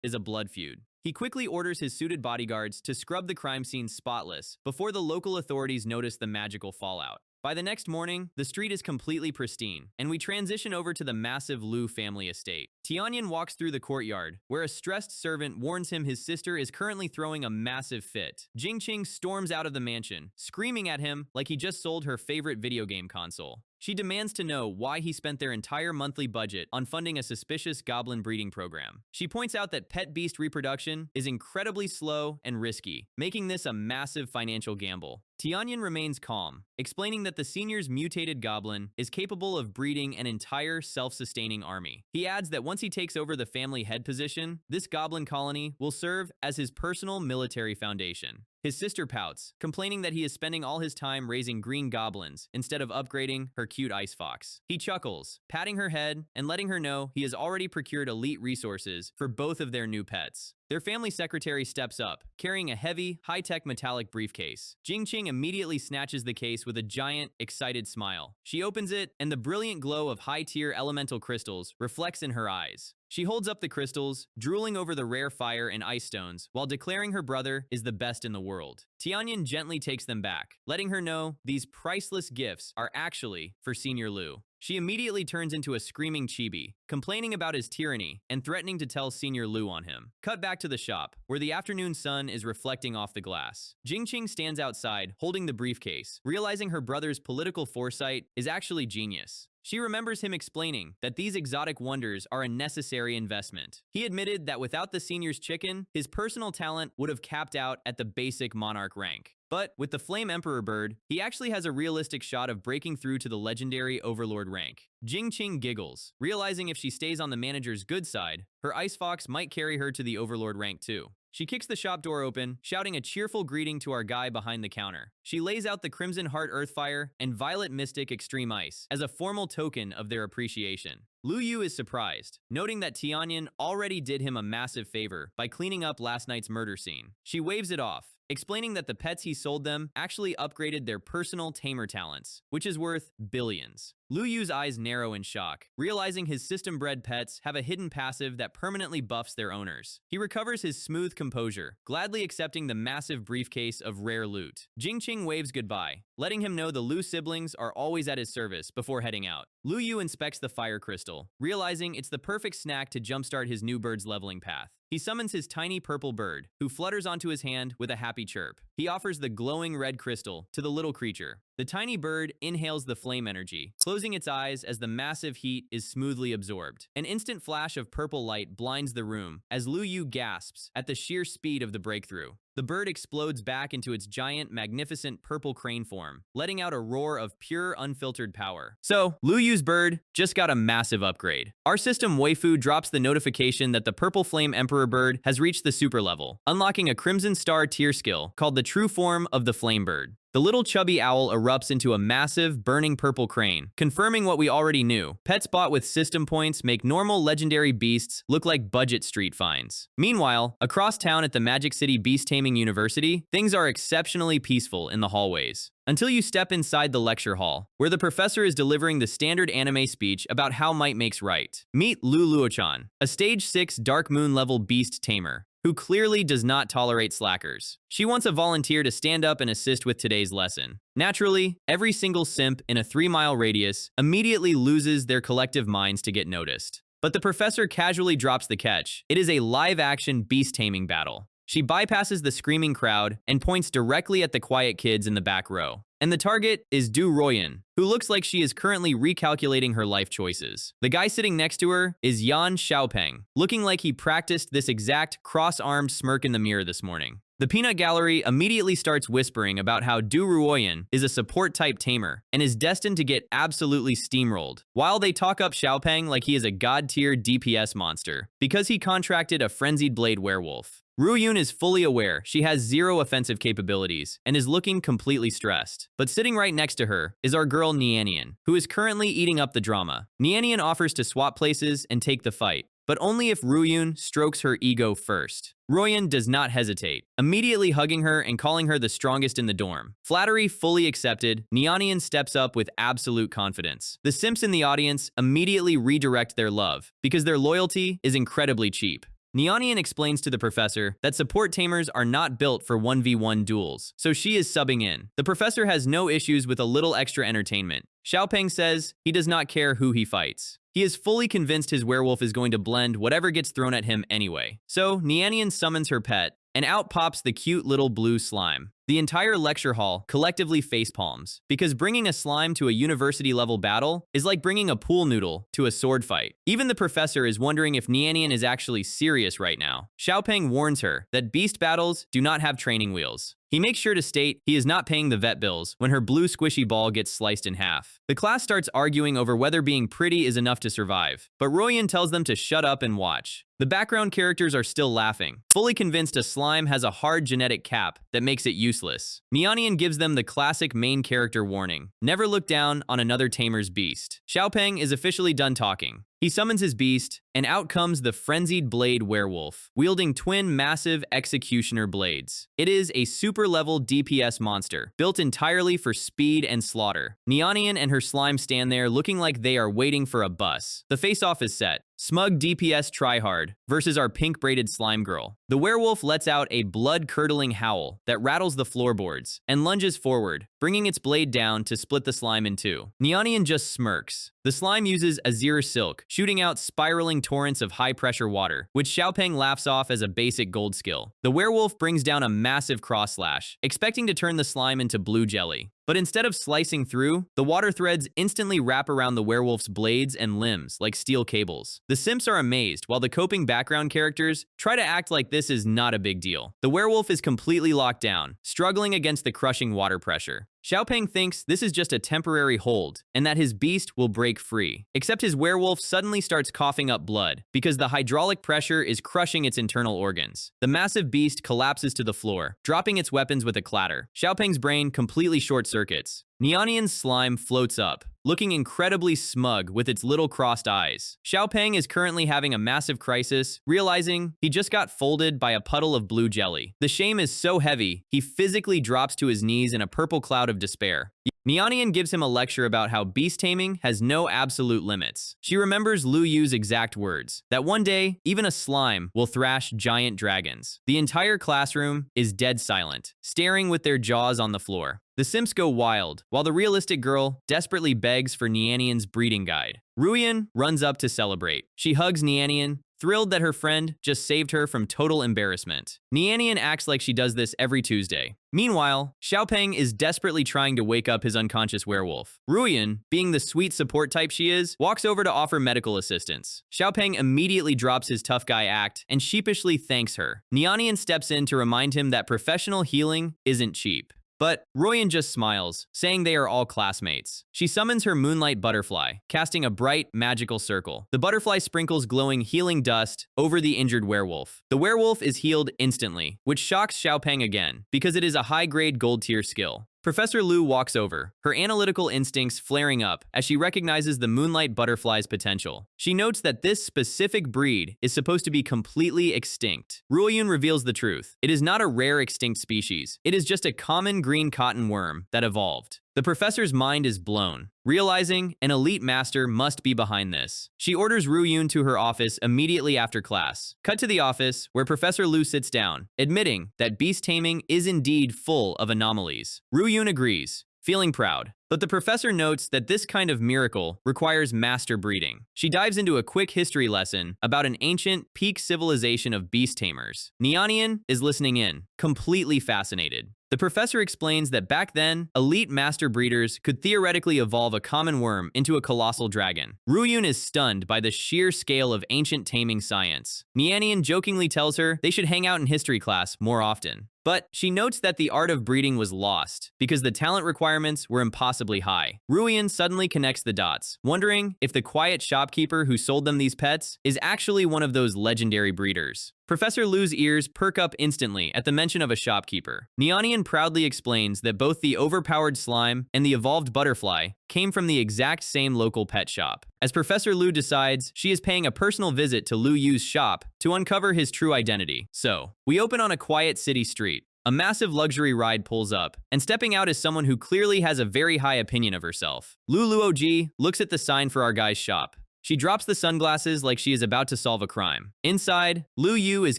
is a blood feud. He quickly orders his suited bodyguards to scrub the crime scene spotless before the local authorities notice the magical fallout. By the next morning, the street is completely pristine, and we transition over to the massive Liu family estate. Tianyan walks through the courtyard, where a stressed servant warns him his sister is currently throwing a massive fit. Jingqing storms out of the mansion, screaming at him like he just sold her favorite video game console. She demands to know why he spent their entire monthly budget on funding a suspicious goblin breeding program. She points out that pet beast reproduction is incredibly slow and risky, making this a massive financial gamble. Tianyan remains calm, explaining that the senior's mutated goblin is capable of breeding an entire self-sustaining army. He adds that once he takes over the family head position, this goblin colony will serve as his personal military foundation. His sister pouts, complaining that he is spending all his time raising green goblins instead of upgrading her cute ice fox. He chuckles, patting her head and letting her know he has already procured elite resources for both of their new pets. Their family secretary steps up, carrying a heavy, high-tech metallic briefcase. Jingqing immediately snatches the case with a giant, excited smile. She opens it, and the brilliant glow of high-tier elemental crystals reflects in her eyes. She holds up the crystals, drooling over the rare fire and ice stones, while declaring her brother is the best in the world. Tianyan gently takes them back, letting her know these priceless gifts are actually for Senior Liu. She immediately turns into a screaming chibi, complaining about his tyranny and threatening to tell Senior Liu on him. Cut back to the shop, where the afternoon sun is reflecting off the glass. Jingqing stands outside, holding the briefcase, realizing her brother's political foresight is actually genius. She remembers him explaining that these exotic wonders are a necessary investment. He admitted that without the senior's chicken, his personal talent would have capped out at the basic monarch rank. But with the Flame Emperor bird, he actually has a realistic shot of breaking through to the legendary Overlord rank. Jingqing giggles, realizing if she stays on the manager's good side, her ice fox might carry her to the Overlord rank too. She kicks the shop door open, shouting a cheerful greeting to our guy behind the counter. She lays out the Crimson Heart Earthfire and Violet Mystic Extreme Ice as a formal token of their appreciation. Liu Yu is surprised, noting that Tianyan already did him a massive favor by cleaning up last night's murder scene. She waves it off, explaining that the pets he sold them actually upgraded their personal tamer talents, which is worth billions. Liu Yu's eyes narrow in shock, realizing his system-bred pets have a hidden passive that permanently buffs their owners. He recovers his smooth composure, gladly accepting the massive briefcase of rare loot. Jingqing waves goodbye, letting him know the Liu siblings are always at his service before heading out. Liu Yu inspects the fire crystal, realizing it's the perfect snack to jumpstart his new bird's leveling path. He summons his tiny purple bird, who flutters onto his hand with a happy chirp. He offers the glowing red crystal to the little creature. The tiny bird inhales the flame energy, closing its eyes as the massive heat is smoothly absorbed. An instant flash of purple light blinds the room as Liu Yu gasps at the sheer speed of the breakthrough. The bird explodes back into its giant, magnificent purple crane form, letting out a roar of pure, unfiltered power. So, Liu Yu's bird just got a massive upgrade. Our system waifu drops the notification that the Purple Flame Emperor bird has reached the super level, unlocking a Crimson Star tier skill called the True Form of the Flame Bird. The little chubby owl erupts into a massive, burning purple crane, confirming what we already knew. Pets bought with system points make normal legendary beasts look like budget street finds. Meanwhile, across town at the Magic City Beast Taming University, things are exceptionally peaceful in the hallways. Until you step inside the lecture hall, where the professor is delivering the standard anime speech about how might makes right. Meet Lu Luochan, a stage 6 Dark Moon level beast tamer, who clearly does not tolerate slackers. She wants a volunteer to stand up and assist with today's lesson. Naturally, every single simp in a 3-mile radius immediately loses their collective minds to get noticed. But the professor casually drops the catch. It is a live-action beast taming battle. She bypasses the screaming crowd and points directly at the quiet kids in the back row. And the target is Du Royan, who looks like she is currently recalculating her life choices. The guy sitting next to her is Yan Xiaopeng, looking like he practiced this exact cross-armed smirk in the mirror this morning. The peanut gallery immediately starts whispering about how Du Ruoyan is a support-type tamer and is destined to get absolutely steamrolled, while they talk up Xiaopeng like he is a god-tier DPS monster, because he contracted a frenzied blade werewolf. Ruyun is fully aware she has zero offensive capabilities and is looking completely stressed. But sitting right next to her is our girl Nian, who is currently eating up the drama. Nian offers to swap places and take the fight, but only if Ruyun strokes her ego first. Ruoyun does not hesitate, immediately hugging her and calling her the strongest in the dorm. Flattery fully accepted, Nianian steps up with absolute confidence. The simps in the audience immediately redirect their love, because their loyalty is incredibly cheap. Nianian explains to the professor that support tamers are not built for 1v1 duels, so she is subbing in. The professor has no issues with a little extra entertainment. Xiaopeng says he does not care who he fights. He is fully convinced his werewolf is going to blend whatever gets thrown at him anyway. So Nianian summons her pet, and out pops the cute little blue slime. The entire lecture hall collectively facepalms, because bringing a slime to a university-level battle is like bringing a pool noodle to a sword fight. Even the professor is wondering if Nianian is actually serious right now. Xiaopeng warns her that beast battles do not have training wheels. He makes sure to state he is not paying the vet bills when her blue squishy ball gets sliced in half. The class starts arguing over whether being pretty is enough to survive, but Ruoyun tells them to shut up and watch. The background characters are still laughing, fully convinced a slime has a hard genetic cap that makes it useless. Nianian gives them the classic main character warning: never look down on another tamer's beast. Xiaopeng is officially done talking. He summons his beast, and out comes the frenzied blade werewolf, wielding twin massive executioner blades. It is a super-level DPS monster, built entirely for speed and slaughter. Nianian and her slime stand there looking like they are waiting for a bus. The face-off is set. Smug DPS tryhard versus our pink-braided slime girl. The werewolf lets out a blood-curdling howl that rattles the floorboards and lunges forward, bringing its blade down to split the slime in two. Nianian just smirks. The slime uses azure silk, shooting out spiraling torrents of high-pressure water, which Xiaopeng laughs off as a basic gold skill. The werewolf brings down a massive cross slash, expecting to turn the slime into blue jelly. But instead of slicing through, the water threads instantly wrap around the werewolf's blades and limbs like steel cables. The simps are amazed, while the coping background characters try to act like this is not a big deal. The werewolf is completely locked down, struggling against the crushing water pressure. Xiaopeng thinks this is just a temporary hold, and that his beast will break free. Except his werewolf suddenly starts coughing up blood, because the hydraulic pressure is crushing its internal organs. The massive beast collapses to the floor, dropping its weapons with a clatter. Xiaopeng's brain completely short-circuits. Nianian's slime floats up, looking incredibly smug with its little crossed eyes. Xiaopeng is currently having a massive crisis, realizing he just got folded by a puddle of blue jelly. The shame is so heavy, he physically drops to his knees in a purple cloud of despair. Nianian gives him a lecture about how beast taming has no absolute limits. She remembers Lu Yu's exact words, that one day, even a slime will thrash giant dragons. The entire classroom is dead silent, staring with their jaws on the floor. The simps go wild, while the realistic girl desperately begs for Nianian's breeding guide. Ruoyun runs up to celebrate. She hugs Nianian, thrilled that her friend just saved her from total embarrassment. Nianian acts like she does this every Tuesday. Meanwhile, Xiaopeng is desperately trying to wake up his unconscious werewolf. Ruoyun, being the sweet support type she is, walks over to offer medical assistance. Xiaopeng immediately drops his tough guy act and sheepishly thanks her. Nianian steps in to remind him that professional healing isn't cheap. But Ruoyun just smiles, saying they are all classmates. She summons her moonlight butterfly, casting a bright, magical circle. The butterfly sprinkles glowing healing dust over the injured werewolf. The werewolf is healed instantly, which shocks Xiaopeng again, because it is a high-grade gold-tier skill. Professor Lu walks over, her analytical instincts flaring up as she recognizes the moonlight butterfly's potential. She notes that this specific breed is supposed to be completely extinct. Ruoyun reveals the truth. It is not a rare extinct species. It is just a common green cotton worm that evolved. The professor's mind is blown, realizing an elite master must be behind this. She orders Ruoyun to her office immediately after class. Cut to the office, where Professor Lu sits down, admitting that beast taming is indeed full of anomalies. Ruoyun agrees, feeling proud. But the professor notes that this kind of miracle requires master breeding. She dives into a quick history lesson about an ancient peak civilization of beast tamers. Nianian is listening in, completely fascinated. The professor explains that back then, elite master breeders could theoretically evolve a common worm into a colossal dragon. Ruoyun is stunned by the sheer scale of ancient taming science. Nianian jokingly tells her they should hang out in history class more often. But she notes that the art of breeding was lost because the talent requirements were impossibly high. Ruoyun suddenly connects the dots, wondering if the quiet shopkeeper who sold them these pets is actually one of those legendary breeders. Professor Lu's ears perk up instantly at the mention of a shopkeeper. Nian proudly explains that both the overpowered slime and the evolved butterfly came from the exact same local pet shop. As Professor Lu decides, she is paying a personal visit to Lu Yu's shop to uncover his true identity. So, we open on a quiet city street. A massive luxury ride pulls up, and stepping out is someone who clearly has a very high opinion of herself. Lu Luoji looks at the sign for our guy's shop. She drops the sunglasses like she is about to solve a crime. Inside, Lu Yu is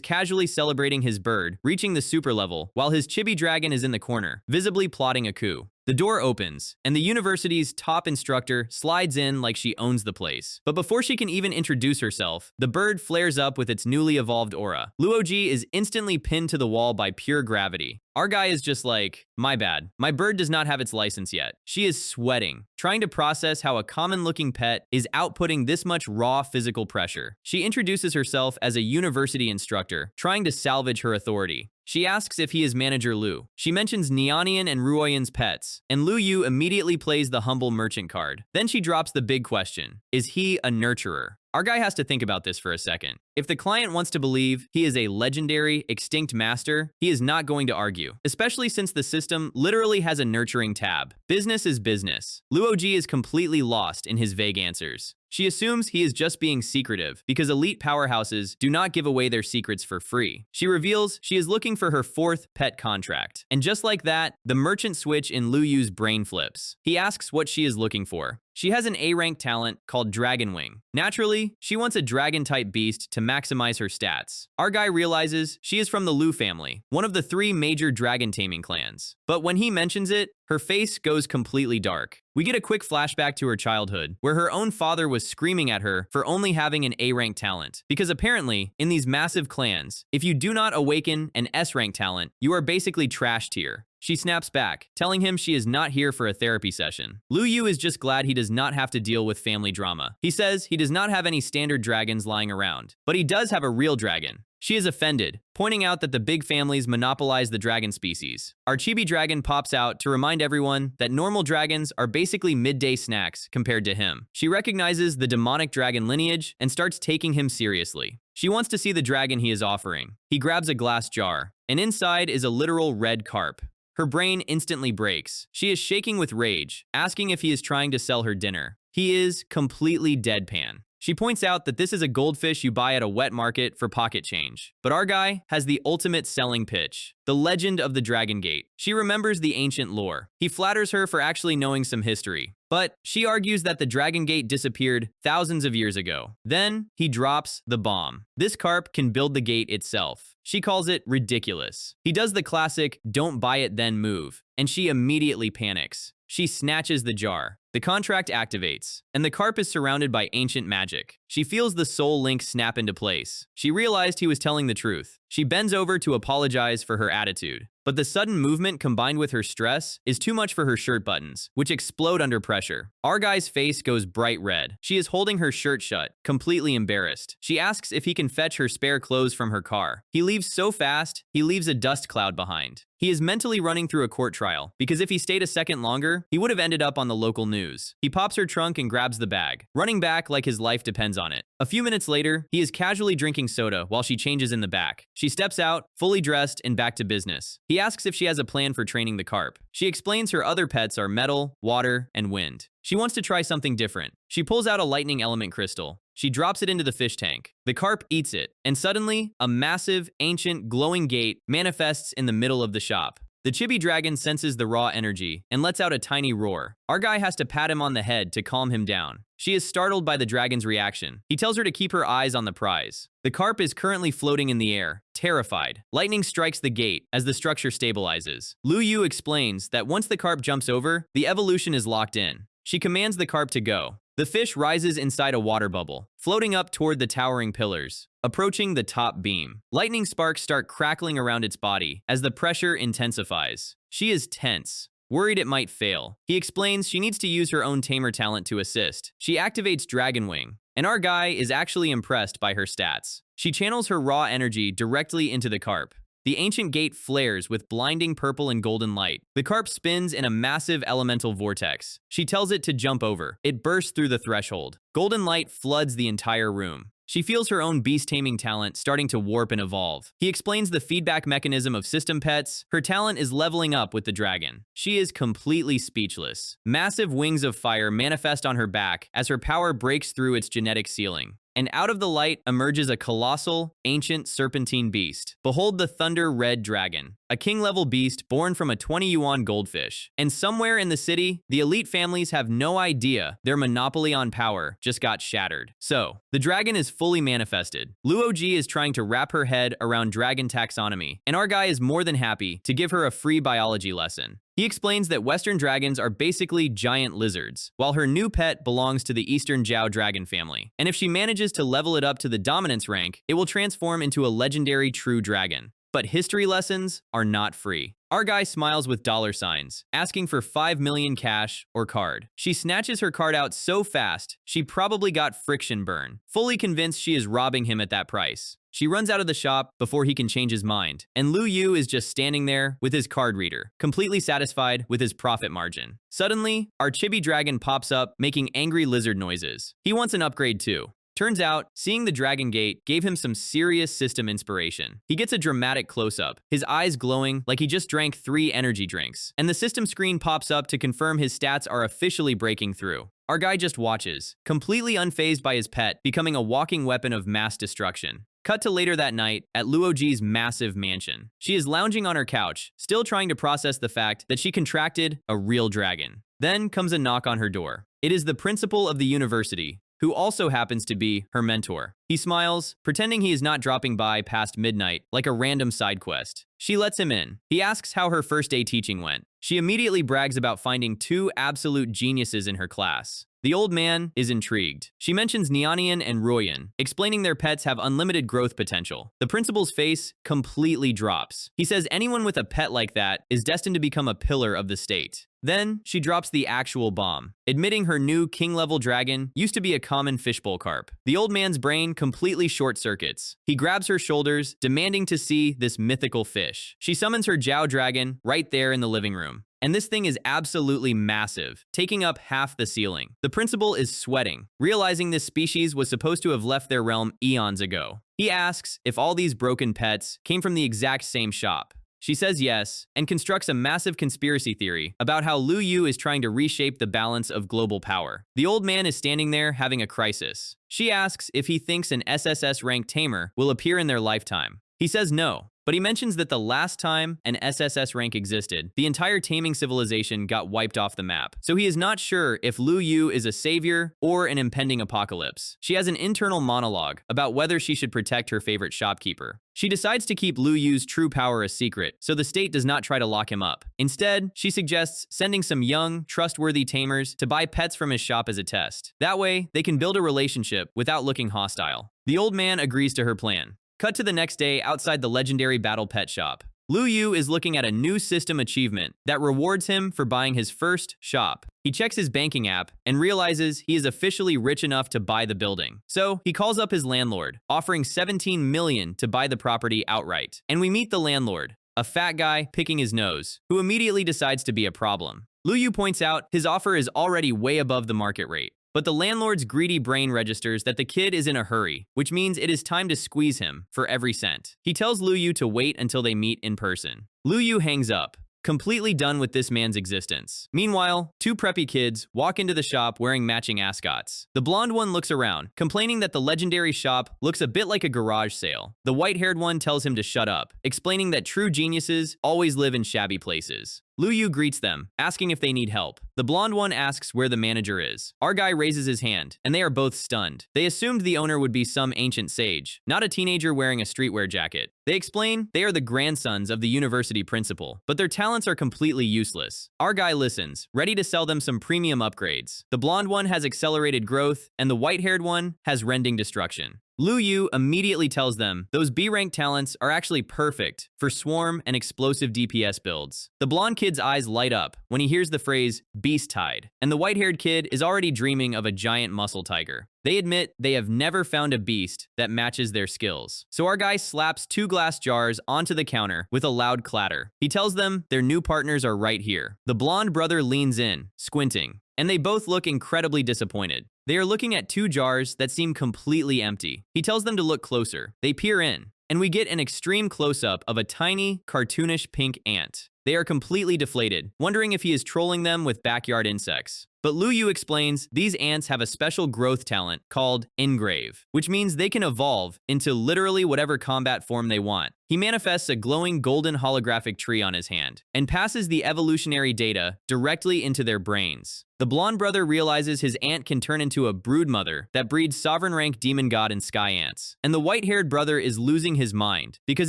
casually celebrating his bird, reaching the super level, while his chibi dragon is in the corner, visibly plotting a coup. The door opens, and the university's top instructor slides in like she owns the place. But before she can even introduce herself, the bird flares up with its newly evolved aura. Luoji is instantly pinned to the wall by pure gravity. Our guy is just like, my bad. My bird does not have its license yet. She is sweating, trying to process how a common-looking pet is outputting this much raw physical pressure. She introduces herself as a university instructor, trying to salvage her authority. She asks if he is Manager Lu. She mentions Nianian and Ruoyan's pets, and Lu Yu immediately plays the humble merchant card. Then she drops the big question. Is he a nurturer? Our guy has to think about this for a second. If the client wants to believe he is a legendary, extinct master, he is not going to argue, especially since the system literally has a nurturing tab. Business is business. Luoji is completely lost in his vague answers. She assumes he is just being secretive because elite powerhouses do not give away their secrets for free. She reveals she is looking for her 4th pet contract. And just like that, the merchant switch in Lu Yu's brain flips. He asks what she is looking for. She has an A-rank talent called Dragon Wing. Naturally, she wants a dragon-type beast to maximize her stats. Our guy realizes she is from the Lu family, one of the 3 major dragon-taming clans. But when he mentions it, her face goes completely dark. We get a quick flashback to her childhood, where her own father was screaming at her for only having an A-rank talent. Because apparently, in these massive clans, if you do not awaken an S-rank talent, you are basically trash tier. She snaps back, telling him she is not here for a therapy session. Lu Yu is just glad he does not have to deal with family drama. He says he does not have any standard dragons lying around, but he does have a real dragon. She is offended, pointing out that the big families monopolize the dragon species. Our chibi dragon pops out to remind everyone that normal dragons are basically midday snacks compared to him. She recognizes the demonic dragon lineage and starts taking him seriously. She wants to see the dragon he is offering. He grabs a glass jar, and inside is a literal red carp. Her brain instantly breaks. She is shaking with rage, asking if he is trying to sell her dinner. He is completely deadpan. She points out that this is a goldfish you buy at a wet market for pocket change. But our guy has the ultimate selling pitch, the legend of the Dragon Gate. She remembers the ancient lore. He flatters her for actually knowing some history. But she argues that the Dragon Gate disappeared thousands of years ago. Then he drops the bomb. This carp can build the gate itself. She calls it ridiculous. He does the classic don't buy it then move, and she immediately panics. She snatches the jar. The contract activates, and the carp is surrounded by ancient magic. She feels the soul link snap into place. She realized he was telling the truth. She bends over to apologize for her attitude. But the sudden movement combined with her stress is too much for her shirt buttons, which explode under pressure. Our guy's face goes bright red. She is holding her shirt shut, completely embarrassed. She asks if he can fetch her spare clothes from her car. He leaves so fast, he leaves a dust cloud behind. He is mentally running through a court trial, because if he stayed a second longer, he would have ended up on the local news. He pops her trunk and grabs the bag, running back like his life depends on it. A few minutes later, he is casually drinking soda while she changes in the back. She steps out, fully dressed, and back to business. He asks if she has a plan for training the carp. She explains her other pets are metal, water, and wind. She wants to try something different. She pulls out a lightning element crystal. She drops it into the fish tank. The carp eats it, and suddenly, a massive, ancient, glowing gate manifests in the middle of the shop. The chibi dragon senses the raw energy and lets out a tiny roar. Our guy has to pat him on the head to calm him down. She is startled by the dragon's reaction. He tells her to keep her eyes on the prize. The carp is currently floating in the air, terrified. Lightning strikes the gate as the structure stabilizes. Lu Yu explains that once the carp jumps over, the evolution is locked in. She commands the carp to go. The fish rises inside a water bubble, floating up toward the towering pillars, approaching the top beam. Lightning sparks start crackling around its body as the pressure intensifies. She is tense, worried it might fail. He explains she needs to use her own tamer talent to assist. She activates Dragon Wing, and our guy is actually impressed by her stats. She channels her raw energy directly into the carp. The ancient gate flares with blinding purple and golden light. The carp spins in a massive elemental vortex. She tells it to jump over. It bursts through the threshold. Golden light floods the entire room. She feels her own beast taming talent starting to warp and evolve. He explains the feedback mechanism of system pets. Her talent is leveling up with the dragon. She is completely speechless. Massive wings of fire manifest on her back as her power breaks through its genetic ceiling. And out of the light emerges a colossal, ancient serpentine beast. Behold the Thunder Red Dragon, a king-level beast born from a 20 yuan goldfish. And somewhere in the city, the elite families have no idea their monopoly on power just got shattered. So, the dragon is fully manifested. Luoji is trying to wrap her head around dragon taxonomy, and our guy is more than happy to give her a free biology lesson. He explains that Western dragons are basically giant lizards, while her new pet belongs to the Eastern Jiao dragon family. And if she manages to level it up to the dominance rank, it will transform into a legendary true dragon. But history lessons are not free. Our guy smiles with dollar signs, asking for 5 million cash or card. She snatches her card out so fast, she probably got friction burn, fully convinced she is robbing him at that price. She runs out of the shop before he can change his mind, and Lu Yu is just standing there with his card reader, completely satisfied with his profit margin. Suddenly, our chibi dragon pops up, making angry lizard noises. He wants an upgrade too. Turns out, seeing the Dragon Gate gave him some serious system inspiration. He gets a dramatic close-up, his eyes glowing like he just drank 3 energy drinks, and the system screen pops up to confirm his stats are officially breaking through. Our guy just watches, completely unfazed by his pet, becoming a walking weapon of mass destruction. Cut to later that night at Luoji's massive mansion. She is lounging on her couch, still trying to process the fact that she contracted a real dragon. Then comes a knock on her door. It is the principal of the university, who also happens to be her mentor. He smiles, pretending he is not dropping by past midnight like a random side quest. She lets him in. He asks how her first day teaching went. She immediately brags about finding 2 absolute geniuses in her class. The old man is intrigued. She mentions Nianian and Ruoyan, explaining their pets have unlimited growth potential. The principal's face completely drops. He says anyone with a pet like that is destined to become a pillar of the state. Then, she drops the actual bomb, admitting her new king-level dragon used to be a common fishbowl carp. The old man's brain completely short-circuits. He grabs her shoulders, demanding to see this mythical fish. She summons her Jiao dragon right there in the living room. And this thing is absolutely massive, taking up half the ceiling. The principal is sweating, realizing this species was supposed to have left their realm eons ago. He asks if all these broken pets came from the exact same shop. She says yes, and constructs a massive conspiracy theory about how Lu Yu is trying to reshape the balance of global power. The old man is standing there having a crisis. She asks if he thinks an SSS-Rank Tamer will appear in their lifetime. He says no, but he mentions that the last time an SSS rank existed, the entire taming civilization got wiped off the map. So he is not sure if Lu Yu is a savior or an impending apocalypse. She has an internal monologue about whether she should protect her favorite shopkeeper. She decides to keep Lu Yu's true power a secret, so the state does not try to lock him up. Instead, she suggests sending some young, trustworthy tamers to buy pets from his shop as a test. That way, they can build a relationship without looking hostile. The old man agrees to her plan. Cut to the next day outside the legendary battle pet shop. Lu Yu is looking at a new system achievement that rewards him for buying his first shop. He checks his banking app and realizes he is officially rich enough to buy the building. So he calls up his landlord, offering 17 million to buy the property outright. And we meet the landlord, a fat guy picking his nose, who immediately decides to be a problem. Lu Yu points out his offer is already way above the market rate. But the landlord's greedy brain registers that the kid is in a hurry, which means it is time to squeeze him for every cent. He tells Lu Yu to wait until they meet in person. Lu Yu hangs up, completely done with this man's existence. Meanwhile, 2 preppy kids walk into the shop wearing matching ascots. The blonde one looks around, complaining that the legendary shop looks a bit like a garage sale. The white-haired one tells him to shut up, explaining that true geniuses always live in shabby places. Lu Yu greets them, asking if they need help. The blonde one asks where the manager is. Our guy raises his hand, and they are both stunned. They assumed the owner would be some ancient sage, not a teenager wearing a streetwear jacket. They explain they are the grandsons of the university principal, but their talents are completely useless. Our guy listens, ready to sell them some premium upgrades. The blonde one has accelerated growth, and the white-haired one has rending destruction. Lu Yu immediately tells them those B-rank talents are actually perfect for swarm and explosive DPS builds. The blonde kid's eyes light up when he hears the phrase beast tide, and the white-haired kid is already dreaming of a giant muscle tiger. They admit they have never found a beast that matches their skills. So our guy slaps 2 glass jars onto the counter with a loud clatter. He tells them their new partners are right here. The blonde brother leans in, squinting, and they both look incredibly disappointed. They are looking at two jars that seem completely empty. He tells them to look closer. They peer in, and we get an extreme close-up of a tiny, cartoonish pink ant. They are completely deflated, wondering if he is trolling them with backyard insects. But Lu Yu explains these ants have a special growth talent called engrave, which means they can evolve into literally whatever combat form they want. He manifests a glowing golden holographic tree on his hand and passes the evolutionary data directly into their brains. The blonde brother realizes his ant can turn into a brood mother that breeds sovereign rank demon god and sky ants. And the white-haired brother is losing his mind because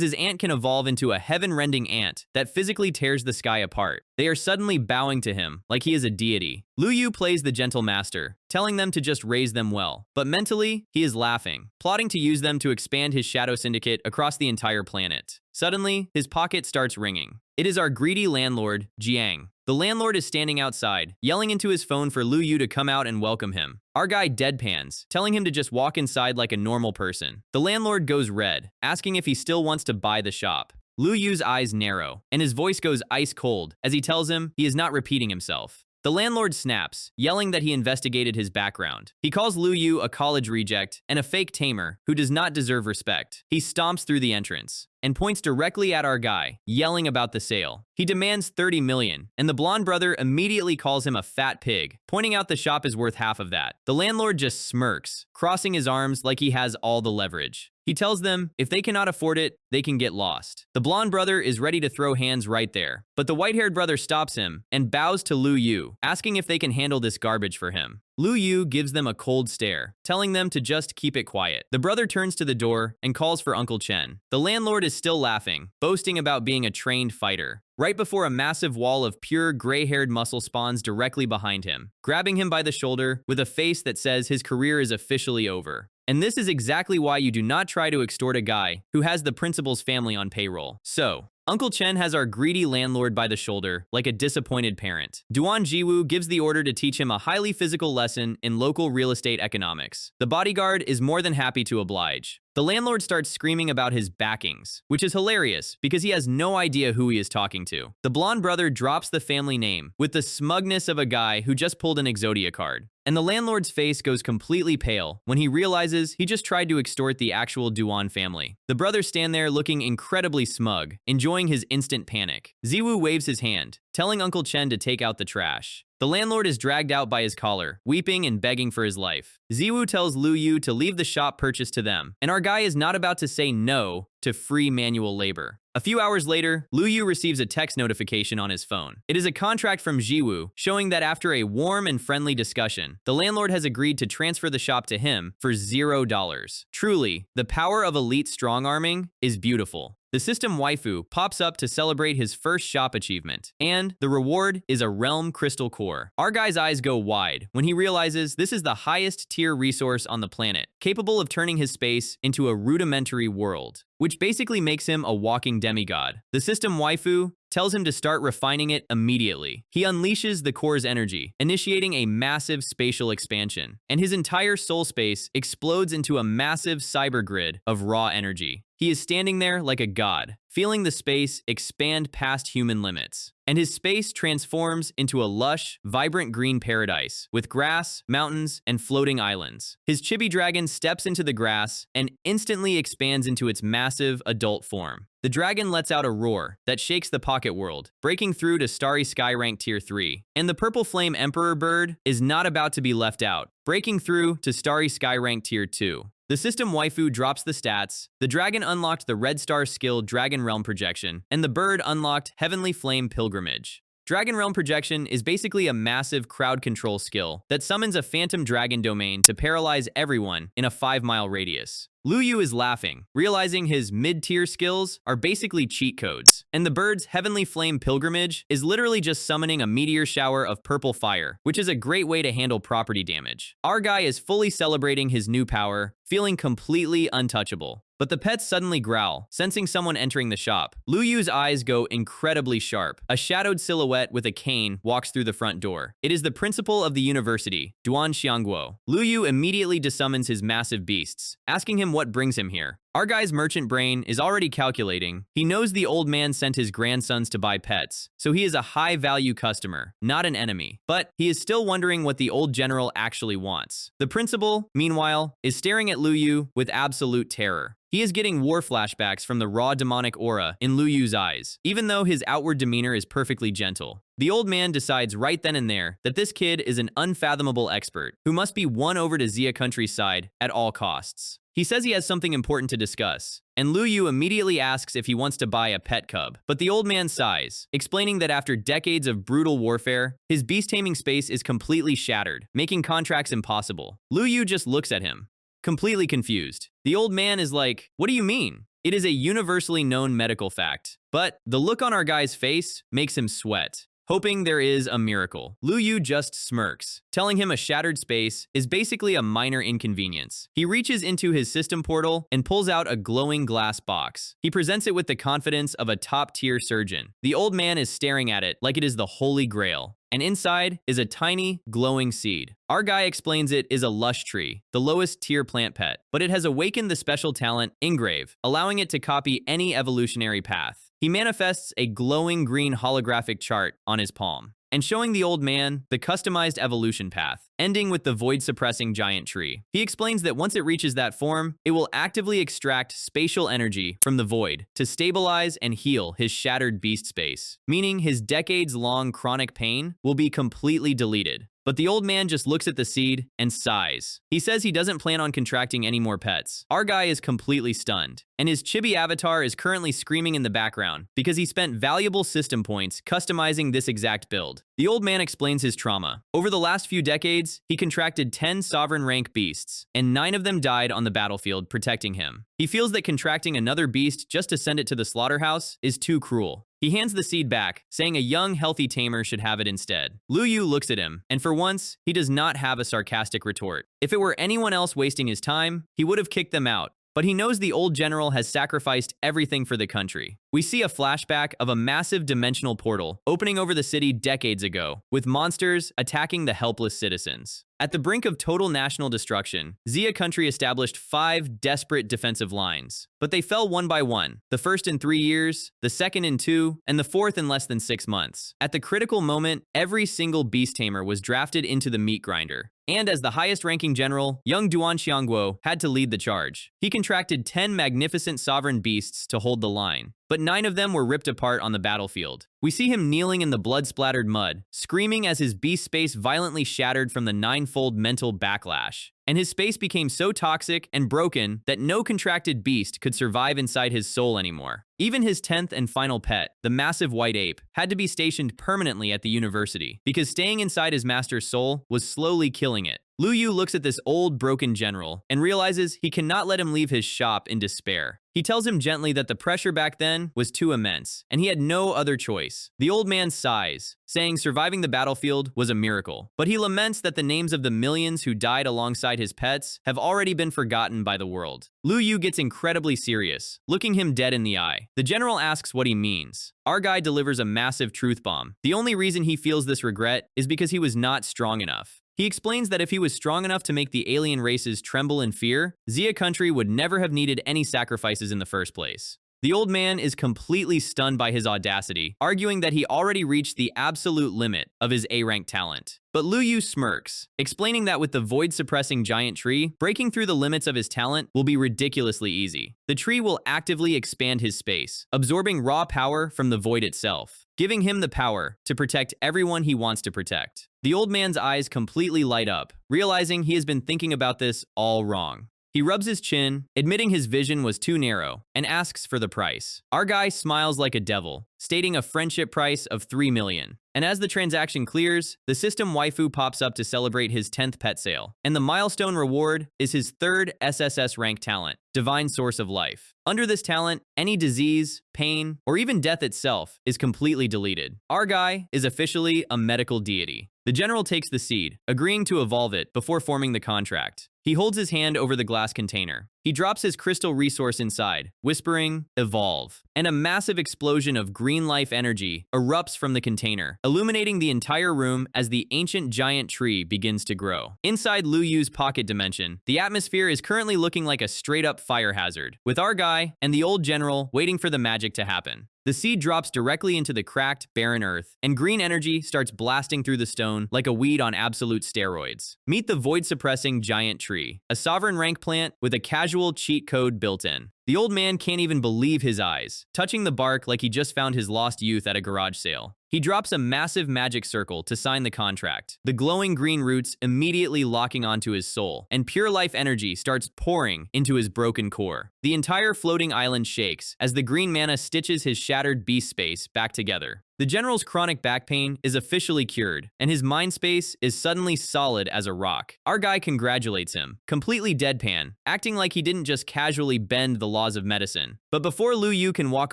his ant can evolve into a heaven-rending ant that physically tears the sky apart. They are suddenly bowing to him like he is a deity. Lu Yu plays the gentle master, telling them to just raise them well. But mentally, he is laughing, plotting to use them to expand his shadow syndicate across the entire planet. Suddenly, his pocket starts ringing. It is our greedy landlord, Jiang. The landlord is standing outside, yelling into his phone for Lu Yu to come out and welcome him. Our guy deadpans, telling him to just walk inside like a normal person. The landlord goes red, asking if he still wants to buy the shop. Lu Yu's eyes narrow, and his voice goes ice cold as he tells him he is not repeating himself. The landlord snaps, yelling that he investigated his background. He calls Lu Yu a college reject and a fake tamer who does not deserve respect. He stomps through the entrance and points directly at our guy, yelling about the sale. He demands 30 million, and the blonde brother immediately calls him a fat pig, pointing out the shop is worth half of that. The landlord just smirks, crossing his arms like he has all the leverage. He tells them if they cannot afford it, they can get lost. The blonde brother is ready to throw hands right there, but the white-haired brother stops him and bows to Lu Yu, asking if they can handle this garbage for him. Lu Yu gives them a cold stare, telling them to just keep it quiet. The brother turns to the door and calls for Uncle Chen. The landlord is still laughing, boasting about being a trained fighter. Right before a massive wall of pure gray-haired muscle spawns directly behind him, grabbing him by the shoulder with a face that says his career is officially over. And this is exactly why you do not try to extort a guy who has the principal's family on payroll. So, Uncle Chen has our greedy landlord by the shoulder, like a disappointed parent. Duan Jiwu gives the order to teach him a highly physical lesson in local real estate economics. The bodyguard is more than happy to oblige. The landlord starts screaming about his backings, which is hilarious because he has no idea who he is talking to. The blonde brother drops the family name with the smugness of a guy who just pulled an Exodia card. And the landlord's face goes completely pale when he realizes he just tried to extort the actual Duan family. The brothers stand there looking incredibly smug, enjoying his instant panic. Ziwu waves his hand, telling Uncle Chen to take out the trash. The landlord is dragged out by his collar, weeping and begging for his life. Ziwu tells Lu Yu to leave the shop purchased to them, and our guy is not about to say no to free manual labor. A few hours later, Lu Yu receives a text notification on his phone. It is a contract from Jiwu, showing that after a warm and friendly discussion, the landlord has agreed to transfer the shop to him for $0. Truly, the power of elite strong-arming is beautiful. The system waifu pops up to celebrate his first shop achievement, and the reward is a realm crystal core. Our guy's eyes go wide when he realizes this is the highest tier resource on the planet, capable of turning his space into a rudimentary world, which basically makes him a walking demigod. The system waifu tells him to start refining it immediately. He unleashes the core's energy, initiating a massive spatial expansion, and his entire soul space explodes into a massive cyber grid of raw energy. He is standing there like a god, feeling the space expand past human limits. And his space transforms into a lush, vibrant green paradise with grass, mountains, and floating islands. His chibi dragon steps into the grass and instantly expands into its massive adult form. The dragon lets out a roar that shakes the pocket world, breaking through to Starry Sky Rank Tier 3. And the Purple Flame Emperor bird is not about to be left out, breaking through to Starry Sky Rank Tier 2. The system waifu drops the stats, the dragon unlocked the Red Star skill Dragon Realm Projection, and the bird unlocked Heavenly Flame Pilgrimage. Dragon Realm Projection is basically a massive crowd control skill that summons a phantom dragon domain to paralyze everyone in a 5-mile radius. Lu Yu is laughing, realizing his mid-tier skills are basically cheat codes, and the bird's Heavenly Flame Pilgrimage is literally just summoning a meteor shower of purple fire, which is a great way to handle property damage. Our guy is fully celebrating his new power, feeling completely untouchable. But the pets suddenly growl, sensing someone entering the shop. Lu Yu's eyes go incredibly sharp. A shadowed silhouette with a cane walks through the front door. It is the principal of the university, Duan Xiangguo. Lu Yu immediately desummons his massive beasts, asking him what brings him here. Our guy's merchant brain is already calculating. He knows the old man sent his grandsons to buy pets, so he is a high-value customer, not an enemy. But he is still wondering what the old general actually wants. The principal, meanwhile, is staring at Lu Yu with absolute terror. He is getting war flashbacks from the raw demonic aura in Lu Yu's eyes, even though his outward demeanor is perfectly gentle. The old man decides right then and there that this kid is an unfathomable expert who must be won over to Xia country's side at all costs. He says he has something important to discuss, and Lu Yu immediately asks if he wants to buy a pet cub. But the old man sighs, explaining that after decades of brutal warfare, his beast-taming space is completely shattered, making contracts impossible. Lu Yu just looks at him, completely confused. The old man is like, "What do you mean?" It is a universally known medical fact, but the look on our guy's face makes him sweat, hoping there is a miracle. Lu Yu just smirks, telling him a shattered space is basically a minor inconvenience. He reaches into his system portal and pulls out a glowing glass box. He presents it with the confidence of a top-tier surgeon. The old man is staring at it like it is the Holy Grail, and inside is a tiny, glowing seed. Our guy explains it is a lush tree, the lowest tier plant pet, but it has awakened the special talent, Engrave, allowing it to copy any evolutionary path. He manifests a glowing green holographic chart on his palm, and showing the old man the customized evolution path, ending with the void-suppressing giant tree. He explains that once it reaches that form, it will actively extract spatial energy from the void to stabilize and heal his shattered beast space, meaning his decades-long chronic pain will be completely deleted. But the old man just looks at the seed and sighs. He says he doesn't plan on contracting any more pets. Our guy is completely stunned, and his chibi avatar is currently screaming in the background because he spent valuable system points customizing this exact build. The old man explains his trauma. Over the last few decades, he contracted 10 sovereign rank beasts, and 9 of them died on the battlefield protecting him. He feels that contracting another beast just to send it to the slaughterhouse is too cruel. He hands the seed back, saying a young, healthy tamer should have it instead. Lu Yu looks at him, and for once, he does not have a sarcastic retort. If it were anyone else wasting his time, he would have kicked them out. But he knows the old general has sacrificed everything for the country. We see a flashback of a massive dimensional portal opening over the city decades ago, with monsters attacking the helpless citizens. At the brink of total national destruction, Xia country established 5 desperate defensive lines, but they fell one by one, the first in 3 years, the second in 2, and the fourth in less than 6 months. At the critical moment, every single beast tamer was drafted into the meat grinder. And as the highest-ranking general, young Duan Xiangguo had to lead the charge. He contracted 10 magnificent sovereign beasts to hold the line, but 9 of them were ripped apart on the battlefield. We see him kneeling in the blood-splattered mud, screaming as his beast space violently shattered from the 9-fold mental backlash. And his space became so toxic and broken that no contracted beast could survive inside his soul anymore. Even his 10th and final pet, the massive white ape, had to be stationed permanently at the university because staying inside his master's soul was slowly killing it. Lu Yu looks at this old, broken general and realizes he cannot let him leave his shop in despair. He tells him gently that the pressure back then was too immense, and he had no other choice. The old man sighs, saying surviving the battlefield was a miracle, but he laments that the names of the millions who died alongside his pets have already been forgotten by the world. Lu Yu gets incredibly serious, looking him dead in the eye. The general asks what he means. Our guy delivers a massive truth bomb. The only reason he feels this regret is because he was not strong enough. He explains that if he was strong enough to make the alien races tremble in fear, Xia country would never have needed any sacrifices in the first place. The old man is completely stunned by his audacity, arguing that he already reached the absolute limit of his A-rank talent. But Lu Yu smirks, explaining that with the void-suppressing giant tree, breaking through the limits of his talent will be ridiculously easy. The tree will actively expand his space, absorbing raw power from the void itself, giving him the power to protect everyone he wants to protect. The old man's eyes completely light up, realizing he has been thinking about this all wrong. He rubs his chin, admitting his vision was too narrow, and asks for the price. Our guy smiles like a devil, stating a friendship price of 3 million. And as the transaction clears, the system waifu pops up to celebrate his 10th pet sale. And the milestone reward is his 3rd SSS rank talent, Divine Source of Life. Under this talent, any disease, pain, or even death itself is completely deleted. Our guy is officially a medical deity. The general takes the seed, agreeing to evolve it before forming the contract. He holds his hand over the glass container. He drops his crystal resource inside, whispering, "Evolve." And a massive explosion of green life energy erupts from the container, illuminating the entire room as the ancient giant tree begins to grow. Inside Lu Yu's pocket dimension, the atmosphere is currently looking like a straight-up fire hazard, with our guy and the old general waiting for the magic to happen. The seed drops directly into the cracked, barren earth, and green energy starts blasting through the stone like a weed on absolute steroids. Meet the void-suppressing giant tree, a sovereign rank plant with a casual cheat code built in. The old man can't even believe his eyes, touching the bark like he just found his lost youth at a garage sale. He drops a massive magic circle to sign the contract, the glowing green roots immediately locking onto his soul, and pure life energy starts pouring into his broken core. The entire floating island shakes as the green mana stitches his shattered beast space back together. The general's chronic back pain is officially cured, and his mind space is suddenly solid as a rock. Our guy congratulates him, completely deadpan, acting like he didn't just casually bend the laws of medicine. But before Lu Yu can walk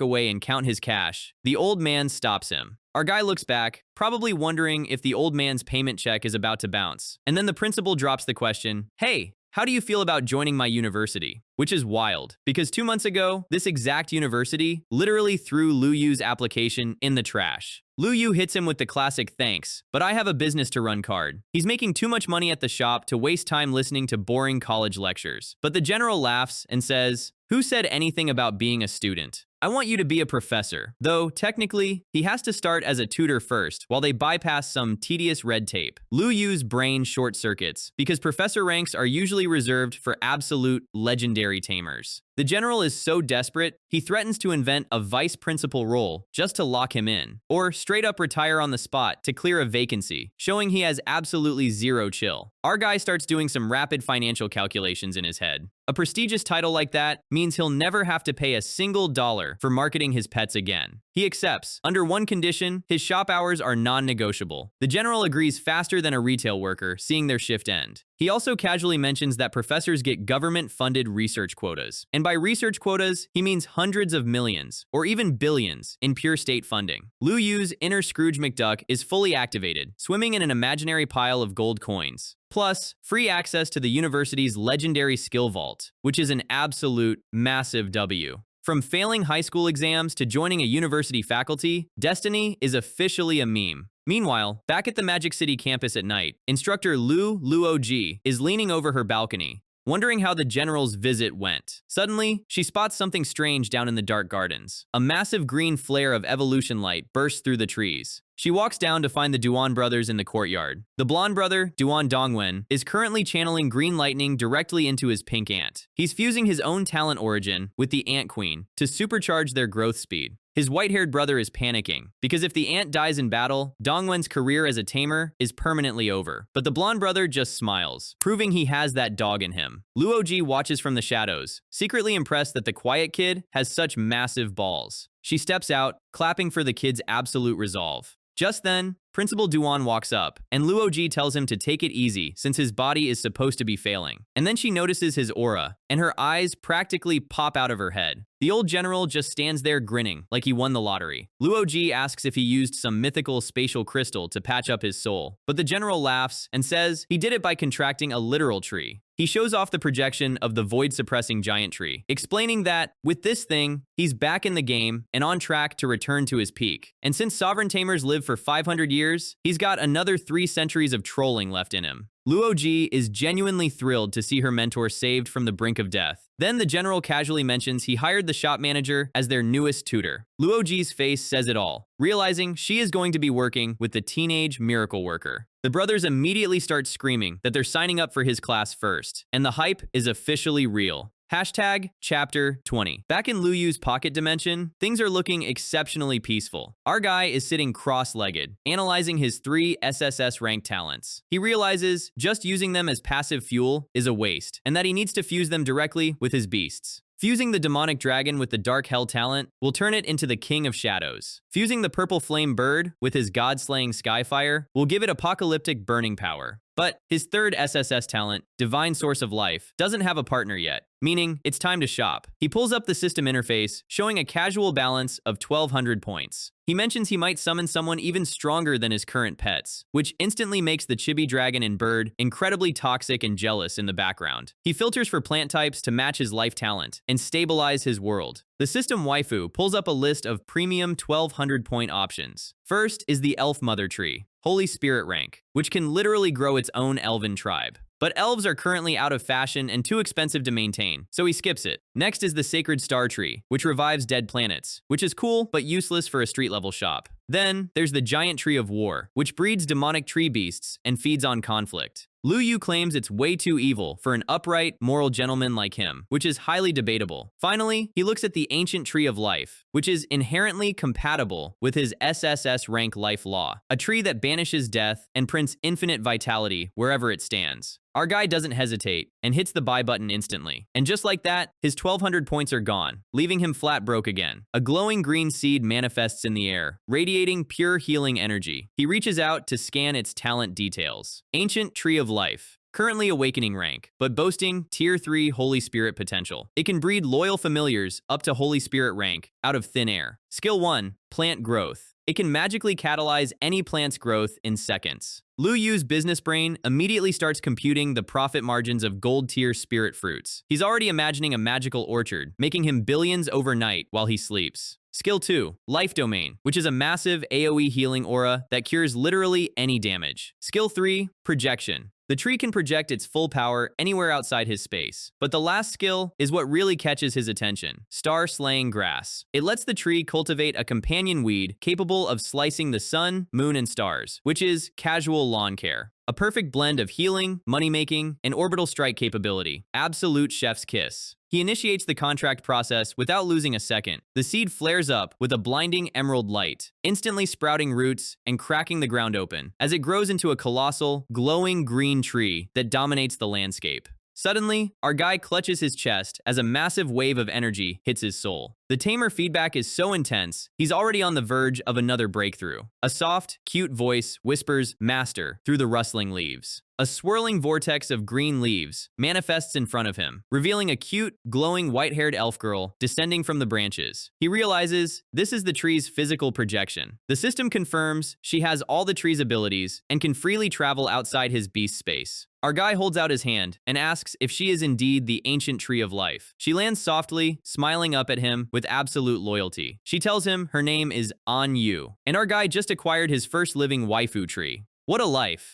away and count his cash, the old man stops him. Our guy looks back, probably wondering if the old man's payment check is about to bounce. And then the principal drops the question, "Hey, how do you feel about joining my university?" Which is wild, because 2 months ago, this exact university literally threw Lu Yu's application in the trash. Lu Yu hits him with the classic "thanks, but I have a business to run" card. He's making too much money at the shop to waste time listening to boring college lectures. But the general laughs and says, "Who said anything about being a student? I want you to be a professor." Though, technically, he has to start as a tutor first, while they bypass some tedious red tape. Lu Yu's brain short circuits, because professor ranks are usually reserved for absolute legendary Tamers. The general is so desperate, he threatens to invent a vice principal role just to lock him in, or straight up retire on the spot to clear a vacancy, showing he has absolutely zero chill. Our guy starts doing some rapid financial calculations in his head. A prestigious title like that means he'll never have to pay a single dollar for marketing his pets again. He accepts. Under one condition, his shop hours are non-negotiable. The general agrees faster than a retail worker, seeing their shift end. He also casually mentions that professors get government-funded research quotas. And by research quotas, he means hundreds of millions, or even billions, in pure state funding. Lu Yu's inner Scrooge McDuck is fully activated, swimming in an imaginary pile of gold coins. Plus, free access to the university's legendary skill vault, which is an absolute massive W. From failing high school exams to joining a university faculty, Destiny is officially a meme. Meanwhile, back at the Magic City campus at night, instructor Lu OG is leaning over her balcony, wondering how the general's visit went. Suddenly, she spots something strange down in the dark gardens. A massive green flare of evolution light bursts through the trees. She walks down to find the Duan brothers in the courtyard. The blonde brother, Duan Dongwen, is currently channeling green lightning directly into his pink ant. He's fusing his own talent origin with the Ant Queen to supercharge their growth speed. His white-haired brother is panicking, because if the ant dies in battle, Dongwen's career as a tamer is permanently over. But the blonde brother just smiles, proving he has that dog in him. Lu OG watches from the shadows, secretly impressed that the quiet kid has such massive balls. She steps out, clapping for the kid's absolute resolve. Just then, Principal Duan walks up, and Lu OG tells him to take it easy since his body is supposed to be failing. And then she notices his aura, and her eyes practically pop out of her head. The old general just stands there grinning like he won the lottery. Lu OG asks if he used some mythical spatial crystal to patch up his soul, but the general laughs and says he did it by contracting a literal tree. He shows off the projection of the void-suppressing giant tree, explaining that, with this thing, he's back in the game and on track to return to his peak. And since sovereign tamers live for 500 years, he's got another 3 centuries of trolling left in him. Lu OG is genuinely thrilled to see her mentor saved from the brink of death. Then the general casually mentions he hired the shop manager as their newest tutor. Lu OG's face says it all, realizing she is going to be working with the teenage miracle worker. The brothers immediately start screaming that they're signing up for his class first, and the hype is officially real. Hashtag Chapter 20. Back in Lu Yu's pocket dimension, things are looking exceptionally peaceful. Our guy is sitting cross-legged, analyzing his 3 SSS-rank talents. He realizes just using them as passive fuel is a waste, and that he needs to fuse them directly with his beasts. Fusing the demonic dragon with the dark hell talent will turn it into the king of shadows. Fusing the purple flame bird with his god-slaying skyfire will give it apocalyptic burning power. But his third SSS talent, Divine Source of Life, doesn't have a partner yet. meaning it's time to shop. He pulls up the system interface, showing a casual balance of 1,200 points. He mentions he might summon someone even stronger than his current pets, which instantly makes the chibi dragon and bird incredibly toxic and jealous in the background. He filters for plant types to match his life talent and stabilize his world. The system waifu pulls up a list of premium 1,200 point options. First is the Elf Mother Tree, Holy Spirit rank, which can literally grow its own elven tribe. But elves are currently out of fashion and too expensive to maintain, so he skips it. Next is the Sacred Star Tree, which revives dead planets, which is cool but useless for a street-level shop. Then, there's the Giant Tree of War, which breeds demonic tree beasts and feeds on conflict. Lu Yu claims it's way too evil for an upright, moral gentleman like him, which is highly debatable. Finally, he looks at the Ancient Tree of Life, which is inherently compatible with his SSS-Rank Life Law, a tree that banishes death and prints infinite vitality wherever it stands. Our guy doesn't hesitate and hits the buy button instantly. And just like that, his 1,200 points are gone, leaving him flat broke again. A glowing green seed manifests in the air, radiating pure healing energy. He reaches out to scan its talent details. Ancient Tree of Life. Currently awakening rank, but boasting tier 3 Holy Spirit potential. It can breed loyal familiars up to Holy Spirit rank out of thin air. Skill 1, Plant Growth. It can magically catalyze any plant's growth in seconds. Lu Yu's business brain immediately starts computing the profit margins of gold-tier spirit fruits. He's already imagining a magical orchard, making him billions overnight while he sleeps. Skill 2, Life Domain, which is a massive AoE healing aura that cures literally any damage. Skill 3, Projection. The tree can project its full power anywhere outside his space. But the last skill is what really catches his attention, Star-Slaying Grass. It lets the tree cultivate a companion weed capable of slicing the sun, moon, and stars, which is casual lawn care. A perfect blend of healing, money-making, and orbital strike capability. Absolute chef's kiss. He initiates the contract process without losing a second. The seed flares up with a blinding emerald light, instantly sprouting roots and cracking the ground open, as it grows into a colossal, glowing green tree that dominates the landscape. Suddenly, our guy clutches his chest as a massive wave of energy hits his soul. The tamer feedback is so intense, he's already on the verge of another breakthrough. A soft, cute voice whispers "Master" through the rustling leaves. A swirling vortex of green leaves manifests in front of him, revealing a cute, glowing white-haired elf girl descending from the branches. He realizes this is the tree's physical projection. The system confirms she has all the tree's abilities and can freely travel outside his beast space. Our guy holds out his hand and asks if she is indeed the Ancient Tree of Life. She lands softly, smiling up at him with absolute loyalty. She tells him her name is An Yu, and our guy just acquired his first living waifu tree. What a life!